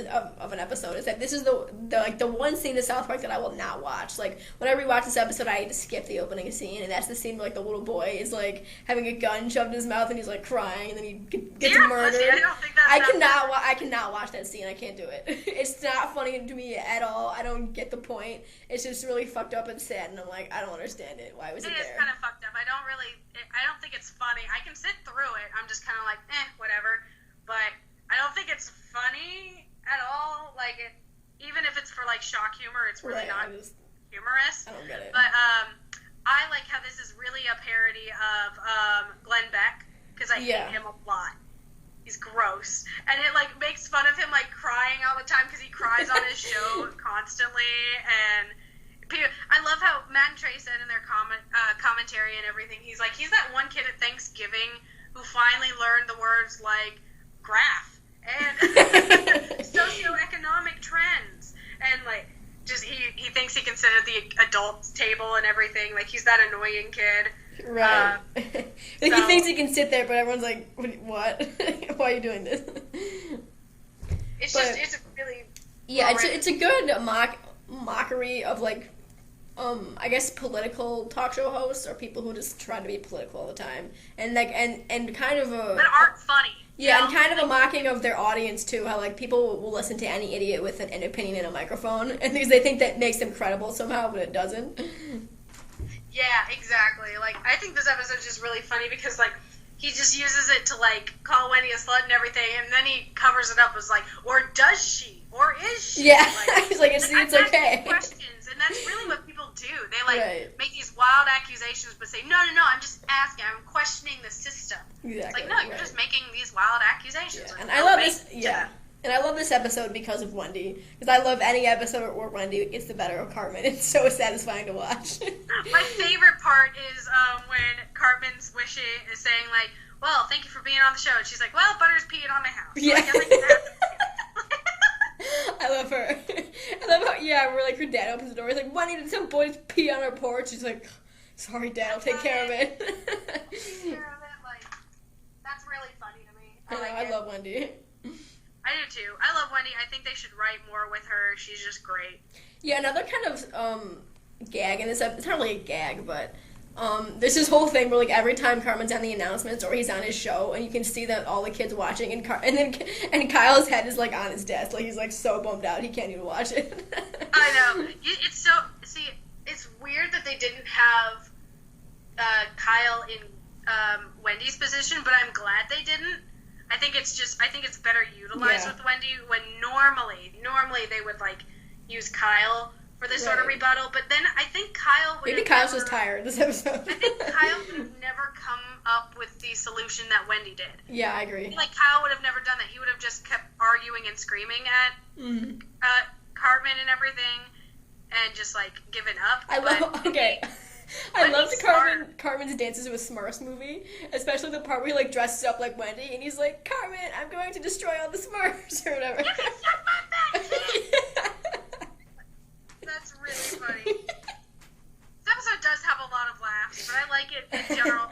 B: an episode is that this is the one scene in South Park that I will not watch. When I rewatch this episode, I had to skip the opening scene, and that's the scene where the little boy is having a gun shoved in his mouth, and he's crying, and then he gets murdered.
A: I don't think that's
B: I cannot watch that scene. I can't do it. It's not funny to me at all. I don't get the point. It's just really fucked up and sad, and I'm I don't understand it. Why was it there?
A: It is kind of fucked up. I don't think it's funny. I can sit through it. I'm just kind of whatever. But I don't think it's funny at all. Even if it's for shock humor, it's really not humorous.
B: I don't get it.
A: But I like how this is really a parody of Glenn Beck, because I hate him a lot. He's gross, and it makes fun of him crying all the time because he cries on his show constantly. And I love how Matt and Trey said in their commentary and everything. He's that one kid at Thanksgiving who finally learned the words graph and socioeconomic trends, and he thinks he can sit at the adult table and everything. He's that annoying kid.
B: Right. He thinks he can sit there, but everyone's what? Why are you doing this?
A: It's a really
B: it's a good mockery of I guess political talk show hosts or people who just try to be political all the time, and and kind of
A: that aren't funny.
B: Yeah, and kind of a mocking of their audience too. How people will listen to any idiot with an opinion in a microphone, and because they think that makes them credible somehow, but it doesn't.
A: Yeah, exactly. I think this episode is just really funny because he just uses it to call Wendy a slut and everything, and then he covers it up as or does she, or is she?
B: Yeah, he's it's okay.
A: Questions, and that's really what people do. They make these wild accusations, but say no, I'm just asking. I'm questioning the system.
B: Exactly.
A: It's no, you're just making these wild accusations.
B: Yeah. And I love this. Yeah. And I love this episode because of Wendy. Because I love any episode where Wendy gets the better of Cartman. It's so satisfying to watch.
A: My favorite part is when Cartman's wishing is saying well, thank you for being on the show, and she's well, Butter's peeing on my house.
B: Yeah. I love her. I love how where her dad opens the door. He's Wendy, did some boys pee on our porch? She's sorry, Dad, I'll take care of it.
A: That's really funny to me.
B: I love Wendy.
A: I do too. I love Wendy. I think they should write more with her. She's just great.
B: Yeah, another kind of gag in this episode. It's not really a gag, but There's this whole thing where, like, every time Cartman's on the announcements or he's on his show, and you can see that all the kids watching, and Kyle's head is, like, on his desk. Like, he's, like, so bummed out he can't even watch it.
A: I know. It's weird that they didn't have Kyle in Wendy's position, but I'm glad they didn't. I think it's better utilized with Wendy, when normally they would, like, use Kyle for this sort of rebuttal, but then I think Kyle would
B: Maybe Kyle's just tired this episode.
A: I think Kyle would have never come up with the solution that Wendy did.
B: Yeah, I agree.
A: Like, Kyle would have never done that. He would have just kept arguing and screaming at Cartman and everything, and just, like, given up.
B: I loved Cartman's dances with Smurfs movie, especially the part where he, like, dresses up like Wendy, and he's like, Cartman, I'm going to destroy all the Smurfs, or whatever.
A: You can suck my back! That's really funny. This episode does have a lot of laughs, but I like it in general.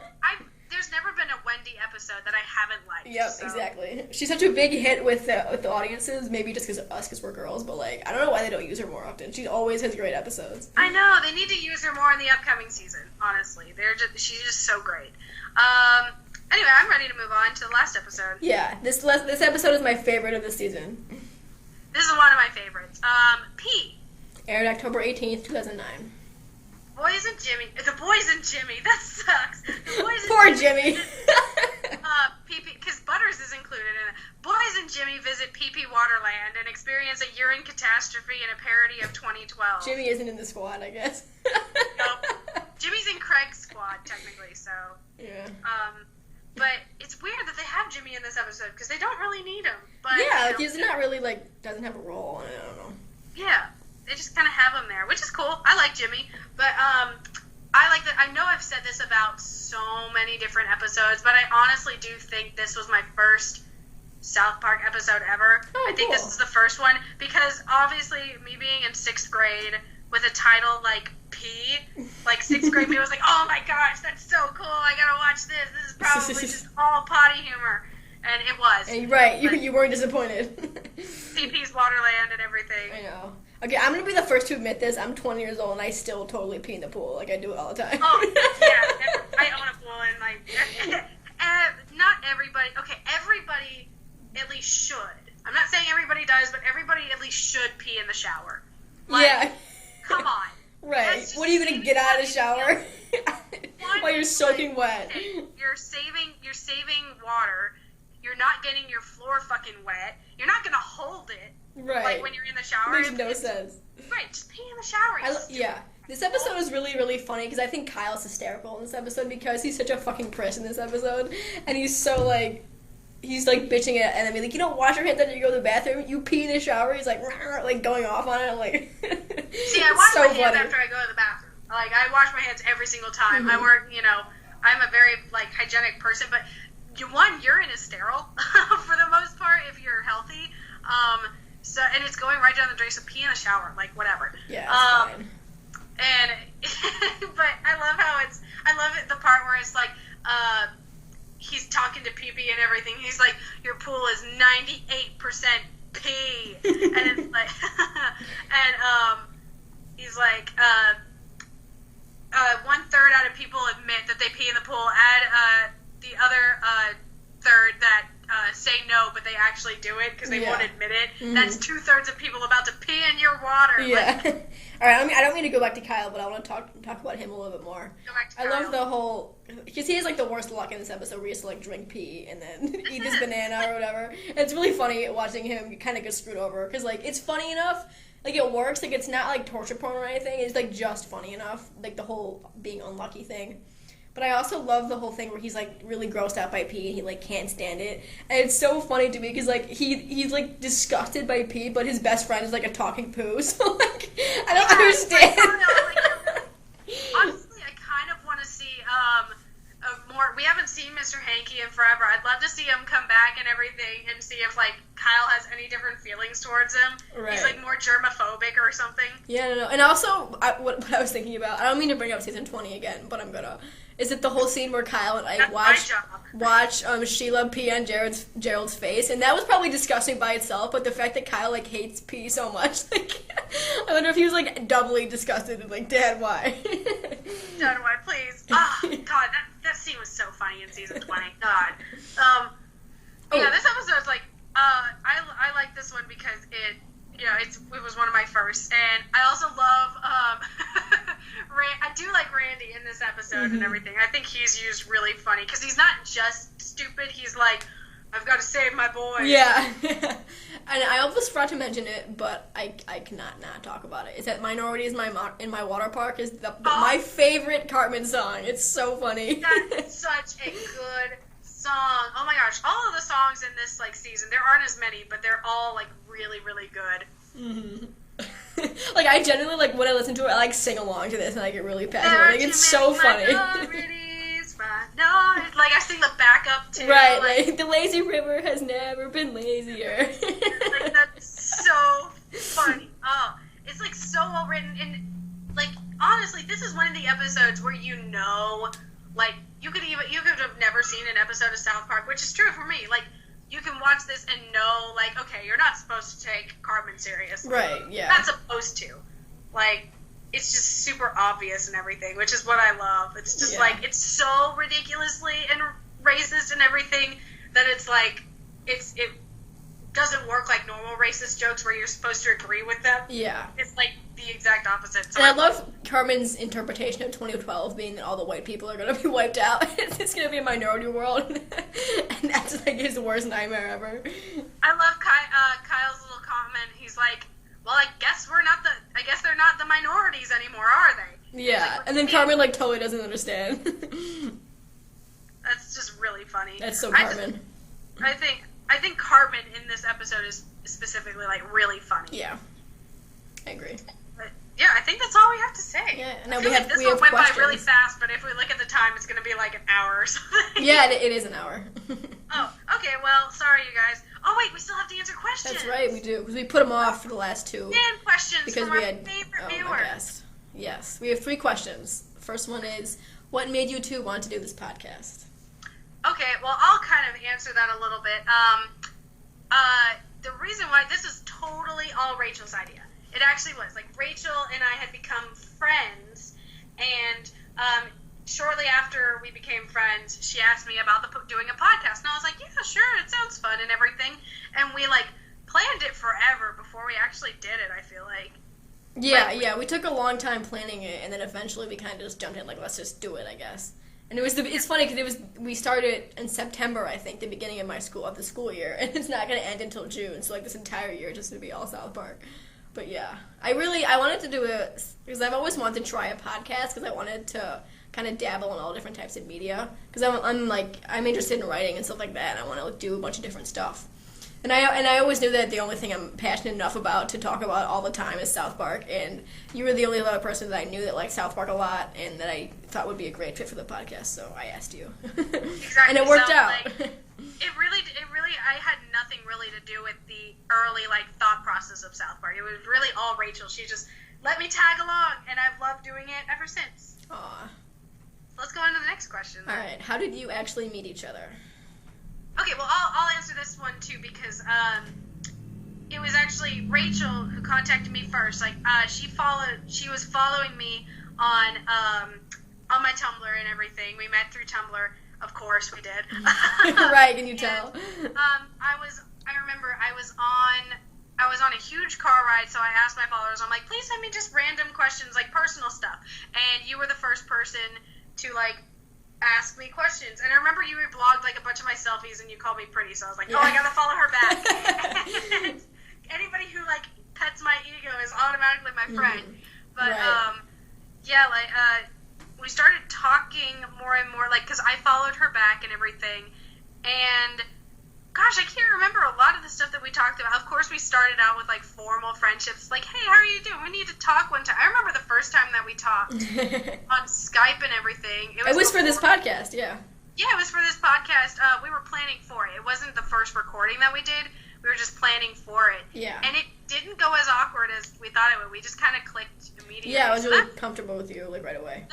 A: There's never been a Wendy episode that I haven't liked.
B: Yep, so. Exactly. She's such a big hit with the audiences, maybe just because of us, because we're girls, but, like, I don't know why they don't use her more often. She always has great episodes.
A: I know. They need to use her more in the upcoming season, honestly. She's just so great. Anyway, I'm ready to move on to the last episode.
B: Yeah, this episode is my favorite of the season.
A: This is one of my favorites. P.
B: Aired October 18th, 2009.
A: Boys and Jimmy. The Boys and Jimmy. That sucks. The Boys and
B: Poor Jimmy.
A: PP, because Butters is included in it. Boys and Jimmy visit PP Waterland and experience a urine catastrophe in a parody of 2012.
B: Jimmy isn't in the squad, I guess.
A: Nope. Jimmy's in Craig's squad, technically, so.
B: Yeah.
A: But it's weird that they have Jimmy in this episode, because they don't really need him. But,
B: yeah, like, he's not really, like, doesn't have a role in it, I don't know.
A: Yeah. They just kind of have him there, which is cool. I like Jimmy, but I like that. I know I've said this about so many different episodes, but I honestly do think this was my first South Park episode ever.
B: Oh,
A: I think
B: cool.
A: this is the first one, because obviously me being in 6th grade with a title like P, like 6th grade me was like, oh my gosh, that's so cool, I gotta watch this. This is probably just all potty humor. And it was.
B: And right, you weren't disappointed.
A: CP's Waterland and everything.
B: I know. Okay, I'm gonna be the first to admit this. I'm 20 years old and I still totally pee in the pool. Like, I do it all the time.
A: Oh, yeah. I own a pool and, like, not everybody. Okay, everybody at least should. I'm not saying everybody does, but everybody at least should pee in the shower. Like,
B: yeah.
A: Come on.
B: Right. What are you gonna get out of the shower? While you're soaking wet.
A: Okay, you're saving water. You're not getting your floor fucking wet. You're not gonna hold it.
B: Right.
A: Like when you're in the shower.
B: Makes no sense.
A: Right, just pee in the shower.
B: Yeah. This episode is really, really funny because I think Kyle's hysterical in this episode because he's such a fucking priss in this episode. And he's so, like, bitching it and then be like, you don't wash your hands after you go to the bathroom, you pee in the shower. He's like going off on it. I'm like,
A: see, I wash my hands after I go to the bathroom. Like, I wash my hands every single time. I work, I'm a very, like, hygienic person, but urine is sterile for the most part if you're healthy. So, and it's going right down the drain, so pee in the shower, like, whatever.
B: Yeah, it's fine.
A: And, but I love it, the part where it's like, he's talking to Pee-Pee and everything. He's like, your pool is 98% pee. And it's like, and, he's like, 1/3 out of people admit that they pee in the pool. Add, the other, third that, say no, but they actually do it because they won't admit it. Mm-hmm. That's 2/3 of people about to pee in your water.
B: Yeah. Like, all right. I don't mean to go back to Kyle, but I want to talk about him a little bit more.
A: Go back to Kyle.
B: I love the whole because he has like the worst luck in this episode where he has to like drink pee and then eat this banana or whatever. It's really funny watching him kind of get screwed over because like it's funny enough. Like, it works. Like, it's not, like, torture porn or anything. It's, like, just funny enough. Like, the whole being unlucky thing. But I also love the whole thing where he's, like, really grossed out by pee and he, like, can't stand it. And it's so funny to me because, like, he's, like, disgusted by pee, but his best friend is, like, a talking poo. So, like, I don't understand.
A: Honestly, I kind of want to see, more. We haven't seen Mr. Hanky in forever. I'd love to see him come back and everything and see if, like, Kyle has any different feelings towards him. Right. He's, like, more germophobic or something.
B: Yeah, no. And also, what I was thinking about, I don't mean to bring up season 20 again, but I'm gonna, is it the whole scene where Kyle and Ike
A: That's
B: watch Sheila pee on Gerald's face, and that was probably disgusting by itself, but the fact that Kyle, like, hates pee so much, like, I wonder if he was, like, doubly disgusted and, like, Dad, why?
A: Dad, why, please? Oh, God, that scene was so funny in season 20. God. Yeah, this episode's, like, I like this one because it was one of my first, and I also love, I do like Randy in this episode and everything. I think he's used really funny, because he's not just stupid, he's like, I've got to save my boys.
B: Yeah. And I almost forgot to mention it, but I cannot not talk about it. Is that Minority is in my water park is my favorite Cartman song. It's so funny.
A: That's such a good song. Oh my gosh. All of the songs in this, like, season, there aren't as many, but they're all, like, really, really good.
B: Mm-hmm. Like, I genuinely, like, when I listen to it, I, like, sing along to this, and I get really passionate. Like, it's so funny.
A: No, like, I sing the backup, too.
B: Right, like, the lazy river has never been lazier.
A: Like, that's so funny. Oh, it's, like, so well written, and, like, honestly, this is one of the episodes where like, you could have never seen an episode of South Park, which is true for me. Like, you can watch this and know, like, okay, you're not supposed to take Cartman seriously.
B: Right, yeah.
A: Not supposed to. Like, it's just super obvious and everything, which is what I love. It's just, like, it's so ridiculously and racist and everything that it's, like, it doesn't work like normal racist jokes where you're supposed to agree with them. Yeah. It's, like, the exact opposite. So
B: and I love Cartman's interpretation of 2012 being that all the white people are going to be wiped out. It's going to be a minority world. And that's, like, his worst nightmare ever.
A: I love Kyle's little comment. He's like, well, I guess they're not the minorities anymore, are they?
B: Yeah. Like, and then Cartman, like, totally doesn't understand.
A: That's just really funny.
B: That's so Cartman.
A: I think Cartman in this episode is specifically, like, really funny.
B: Yeah. I agree.
A: But, yeah, I think that's all we have to say.
B: Yeah, no,
A: this one went by really fast, but if we look at the time, it's going to be like an hour or something.
B: Yeah, it is an hour.
A: Oh, okay, well, sorry, you guys. Oh, wait, we still have to answer questions.
B: That's right, we do, because we put them off for the last two.
A: And questions
B: because
A: from our favorite viewers.
B: Yes, we have 3 questions. First one is, what made you two want to do this podcast?
A: Okay, well, I'll kind of answer that a little bit. The reason why, this is totally all Rachel's idea. It actually was. Like, Rachel and I had become friends, and shortly after we became friends, she asked me about doing a podcast, and I was like, yeah, sure, it sounds fun and everything. And we, like, planned it forever before we actually did it, I feel like.
B: Yeah, we took a long time planning it, and then eventually we kind of just jumped in, like, let's just do it, I guess. And it's funny because we started in September, I think, the beginning of the school year, and it's not going to end until June, so, like, this entire year just to be all South Park. But yeah, I wanted to do it because I've always wanted to try a podcast because I wanted to kind of dabble in all different types of media because I'm interested in writing and stuff like that, and I want to do a bunch of different stuff. And I always knew that the only thing I'm passionate enough about to talk about all the time is South Park, and you were the only other person that I knew that liked South Park a lot and that I thought would be a great fit for the podcast, so I asked you.
A: Exactly.
B: And it worked out.
A: Like, it really, I had nothing really to do with the early, like, thought process of South Park. It was really all Rachel. She just let me tag along, and I've loved doing it ever since.
B: Aw.
A: Let's go on to the next question.
B: All right. How did you actually meet each other?
A: Okay, well, I'll answer this one, too, because it was actually Rachel who contacted me first. Like, she was following me on my Tumblr and everything. We met through Tumblr. Of course we did.
B: Right, can you tell?
A: I remember I was on a huge car ride, so I asked my followers, I'm like, please send me just random questions, like personal stuff. And you were the first person to, like, ask me questions. And I remember you reblogged, like, a bunch of my selfies, and you called me pretty, so I was like, I gotta follow her back. And anybody who, like, pets my ego is automatically my friend. Mm-hmm. But, right. We started talking more and more, like, because I followed her back and everything, and, gosh, I can't remember a lot of the stuff that we talked about. Of course, we started out with, like, formal friendships, like, hey, how are you doing? We need to talk one time. I remember the first time that we talked on Skype and everything.
B: It was for this podcast, yeah.
A: Yeah, it was for this podcast. We were planning for it. It wasn't the first recording that we did. We were just planning for it. Yeah. And it didn't go as awkward as we thought it would. We just kind of clicked immediately.
B: Yeah, I was really comfortable with you, like, right away.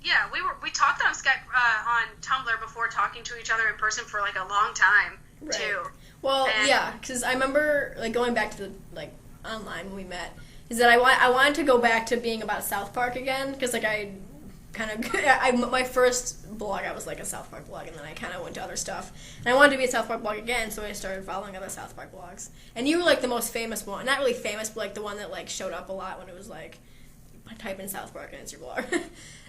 A: Yeah, we talked on Skype, on Tumblr before talking to each other in person for like a long time too.
B: Well, yeah, because I remember like going back to the like online when we met. Is that I wanted to go back to being about South Park again because like my first blog I was like a South Park blog, and then I kind of went to other stuff, and I wanted to be a South Park blog again, so I started following other South Park blogs. And you were like the most famous one, not really famous, but like the one that like showed up a lot when it was like type in South Park and it's your blog.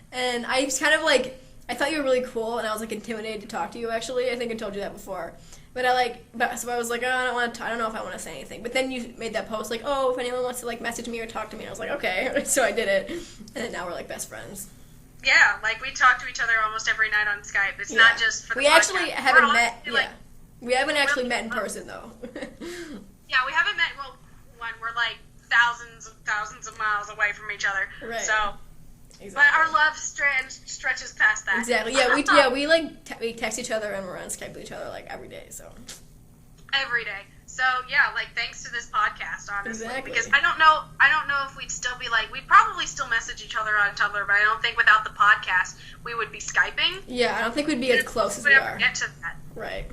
B: And I was kind of like, I thought you were really cool, and I was like intimidated to talk to you. Actually, I think I told you that before. So I was like, oh, I don't know if I want to say anything. But then you made that post like, oh, if anyone wants to like message me or talk to me, and I was like, okay. So I did it, and then now we're like best friends.
A: Yeah, like we talk to each other almost every night on Skype. It's not just for the podcast.
B: Actually haven't met. Yeah, we haven't actually met in person though.
A: Yeah, we haven't met. Well, when we're like thousands of miles away from each other.
B: Right.
A: So,
B: exactly.
A: But our love stretches past that.
B: Exactly. Yeah, we text each other and we're on Skype with each other like every day. So.
A: Every day. So yeah, like thanks to this podcast, honestly,
B: exactly.
A: Because I don't know if we'd still be like, we'd probably still message each other on Tumblr, but I don't think without the podcast we would be Skyping.
B: Yeah, I don't think we'd be as close as we are.
A: Get to that.
B: Right.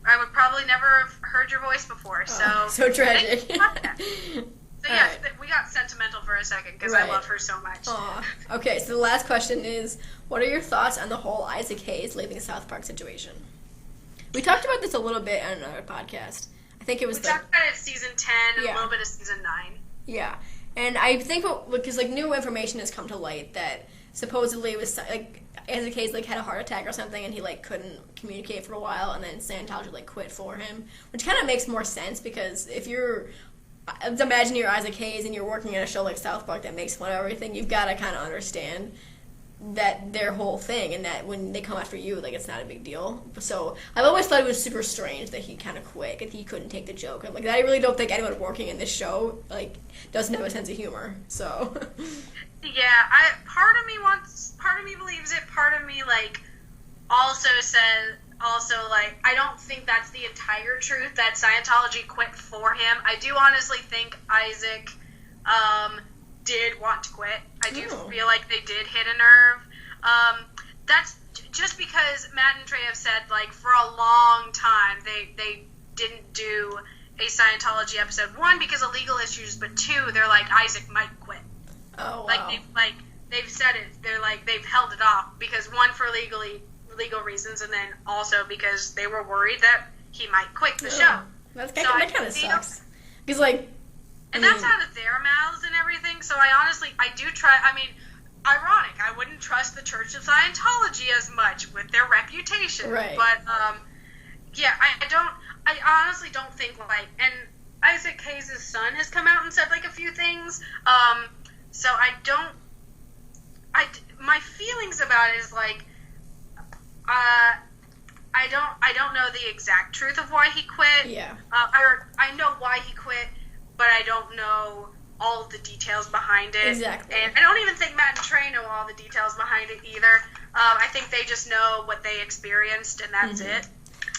A: I would probably never have heard your voice before,
B: so tragic.
A: So yeah, we got sentimental for a second because I love her so much.
B: Okay, so the last question is, what are your thoughts on the whole Isaac Hayes leaving South Park situation? We talked about this a little bit on another podcast. I think it was.
A: We talked about it season 10 and a little bit of season 9.
B: Yeah, and I think because like new information has come to light that supposedly it was like Isaac Hayes like had a heart attack or something, and he like couldn't communicate for a while, and then Scientology like quit for him, which kind of makes more sense because if you're imagine you're Isaac Hayes and you're working at a show like South Park that makes fun of everything, you've got to kind of understand that their whole thing, and that when they come after you, like, it's not a big deal. So I've always thought it was super strange that he kind of quit and he couldn't take the joke. Like, I really don't think anyone working in this show like doesn't have a sense of humor. So
A: yeah, part of me believes it. Part of me like also like I don't think that's the entire truth that Scientology quit for him. I do honestly think Isaac did want to quit. I do feel like they did hit a nerve. That's just because Matt and Trey have said, like, for a long time they didn't do a Scientology episode. One, because of legal issues, but two, they're like, Isaac might quit.
B: Oh, wow.
A: They've said it. They're like, they've held it off because one, for legal reasons, and then also because they were worried that he might quit the show.
B: That kind of sucks. Because
A: that's out of their mouths and everything, so I do try, ironic, I wouldn't trust the Church of Scientology as much with their reputation.
B: Right.
A: But, yeah, I honestly don't think, like, and Isaac Hayes' son has come out and said, like, a few things, so my feelings about it is, like, I don't know the exact truth of why he quit.
B: Yeah.
A: I know why he quit, but I don't know all of the details behind it.
B: Exactly.
A: And I don't even think Matt and Trey know all the details behind it either. I think they just know what they experienced, and that's it.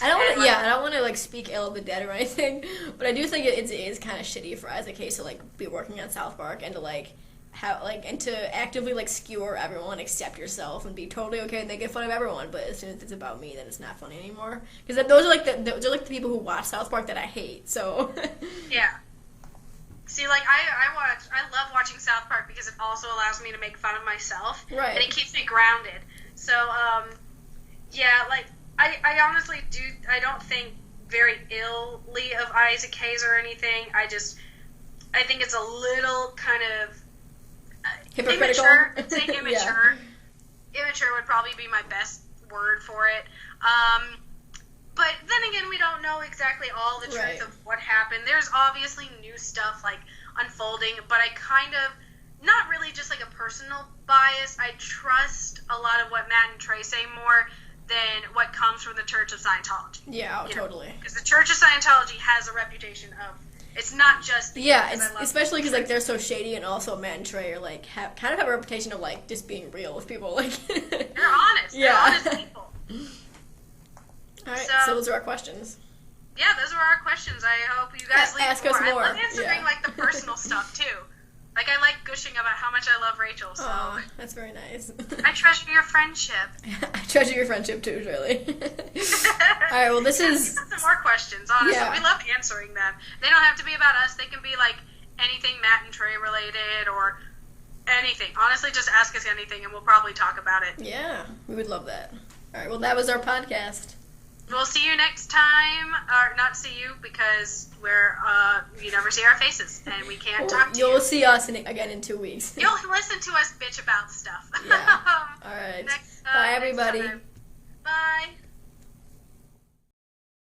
B: I don't want to like speak ill of the dead or anything, but I do think it is kind of shitty for Isaac Hayes to like be working on South Park and to like and to actively like skewer everyone except yourself and be totally okay and make fun of everyone, but as soon as it's about me, then it's not funny anymore. Because those are the people who watch South Park that I hate. So
A: yeah. See, like I love watching South Park because it also allows me to make fun of myself,
B: right?
A: And it keeps me grounded. So yeah, like I honestly I don't think very illy of Isaac Hayes or anything. I think it's a little kind of
B: hypocritical.
A: Immature. I'd say immature.
B: Yeah.
A: Immature would probably be my best word for it. But then again, we don't know exactly all the truth of what happened. There's obviously new stuff like unfolding, but I kind of, not really just like a personal bias, I trust a lot of what Matt and Trey say more than what comes from the Church of Scientology.
B: Yeah, totally.
A: Because the Church of Scientology has a reputation of, it's not just
B: especially because like they're so shady, and also Matt and Trey are like kind of have a reputation of like just being real with people. Like
A: they're honest.
B: Yeah.
A: They're honest people.
B: All right, so those are our questions.
A: Yeah, those are our questions. I hope you guys leave
B: ask us more.
A: I love answering like the personal stuff too. Like, I like gushing about how much I love Rachel, so...
B: Oh, that's very nice.
A: I treasure your friendship.
B: I treasure your friendship too, Shirley. Alright, well, this is...
A: Some more questions, honestly.
B: Yeah.
A: We love answering them. They don't have to be about us. They can be, like, anything Matt and Trey related or anything. Honestly, just ask us anything and we'll probably talk about it.
B: Yeah, we would love that. Alright, well, that was our podcast.
A: We'll see you next time, or not see you because we're, you never see our faces and we can't talk to you.
B: You'll see us again in 2 weeks.
A: You'll listen to us bitch about stuff.
B: Yeah. Alright. Bye, everybody.
A: Bye.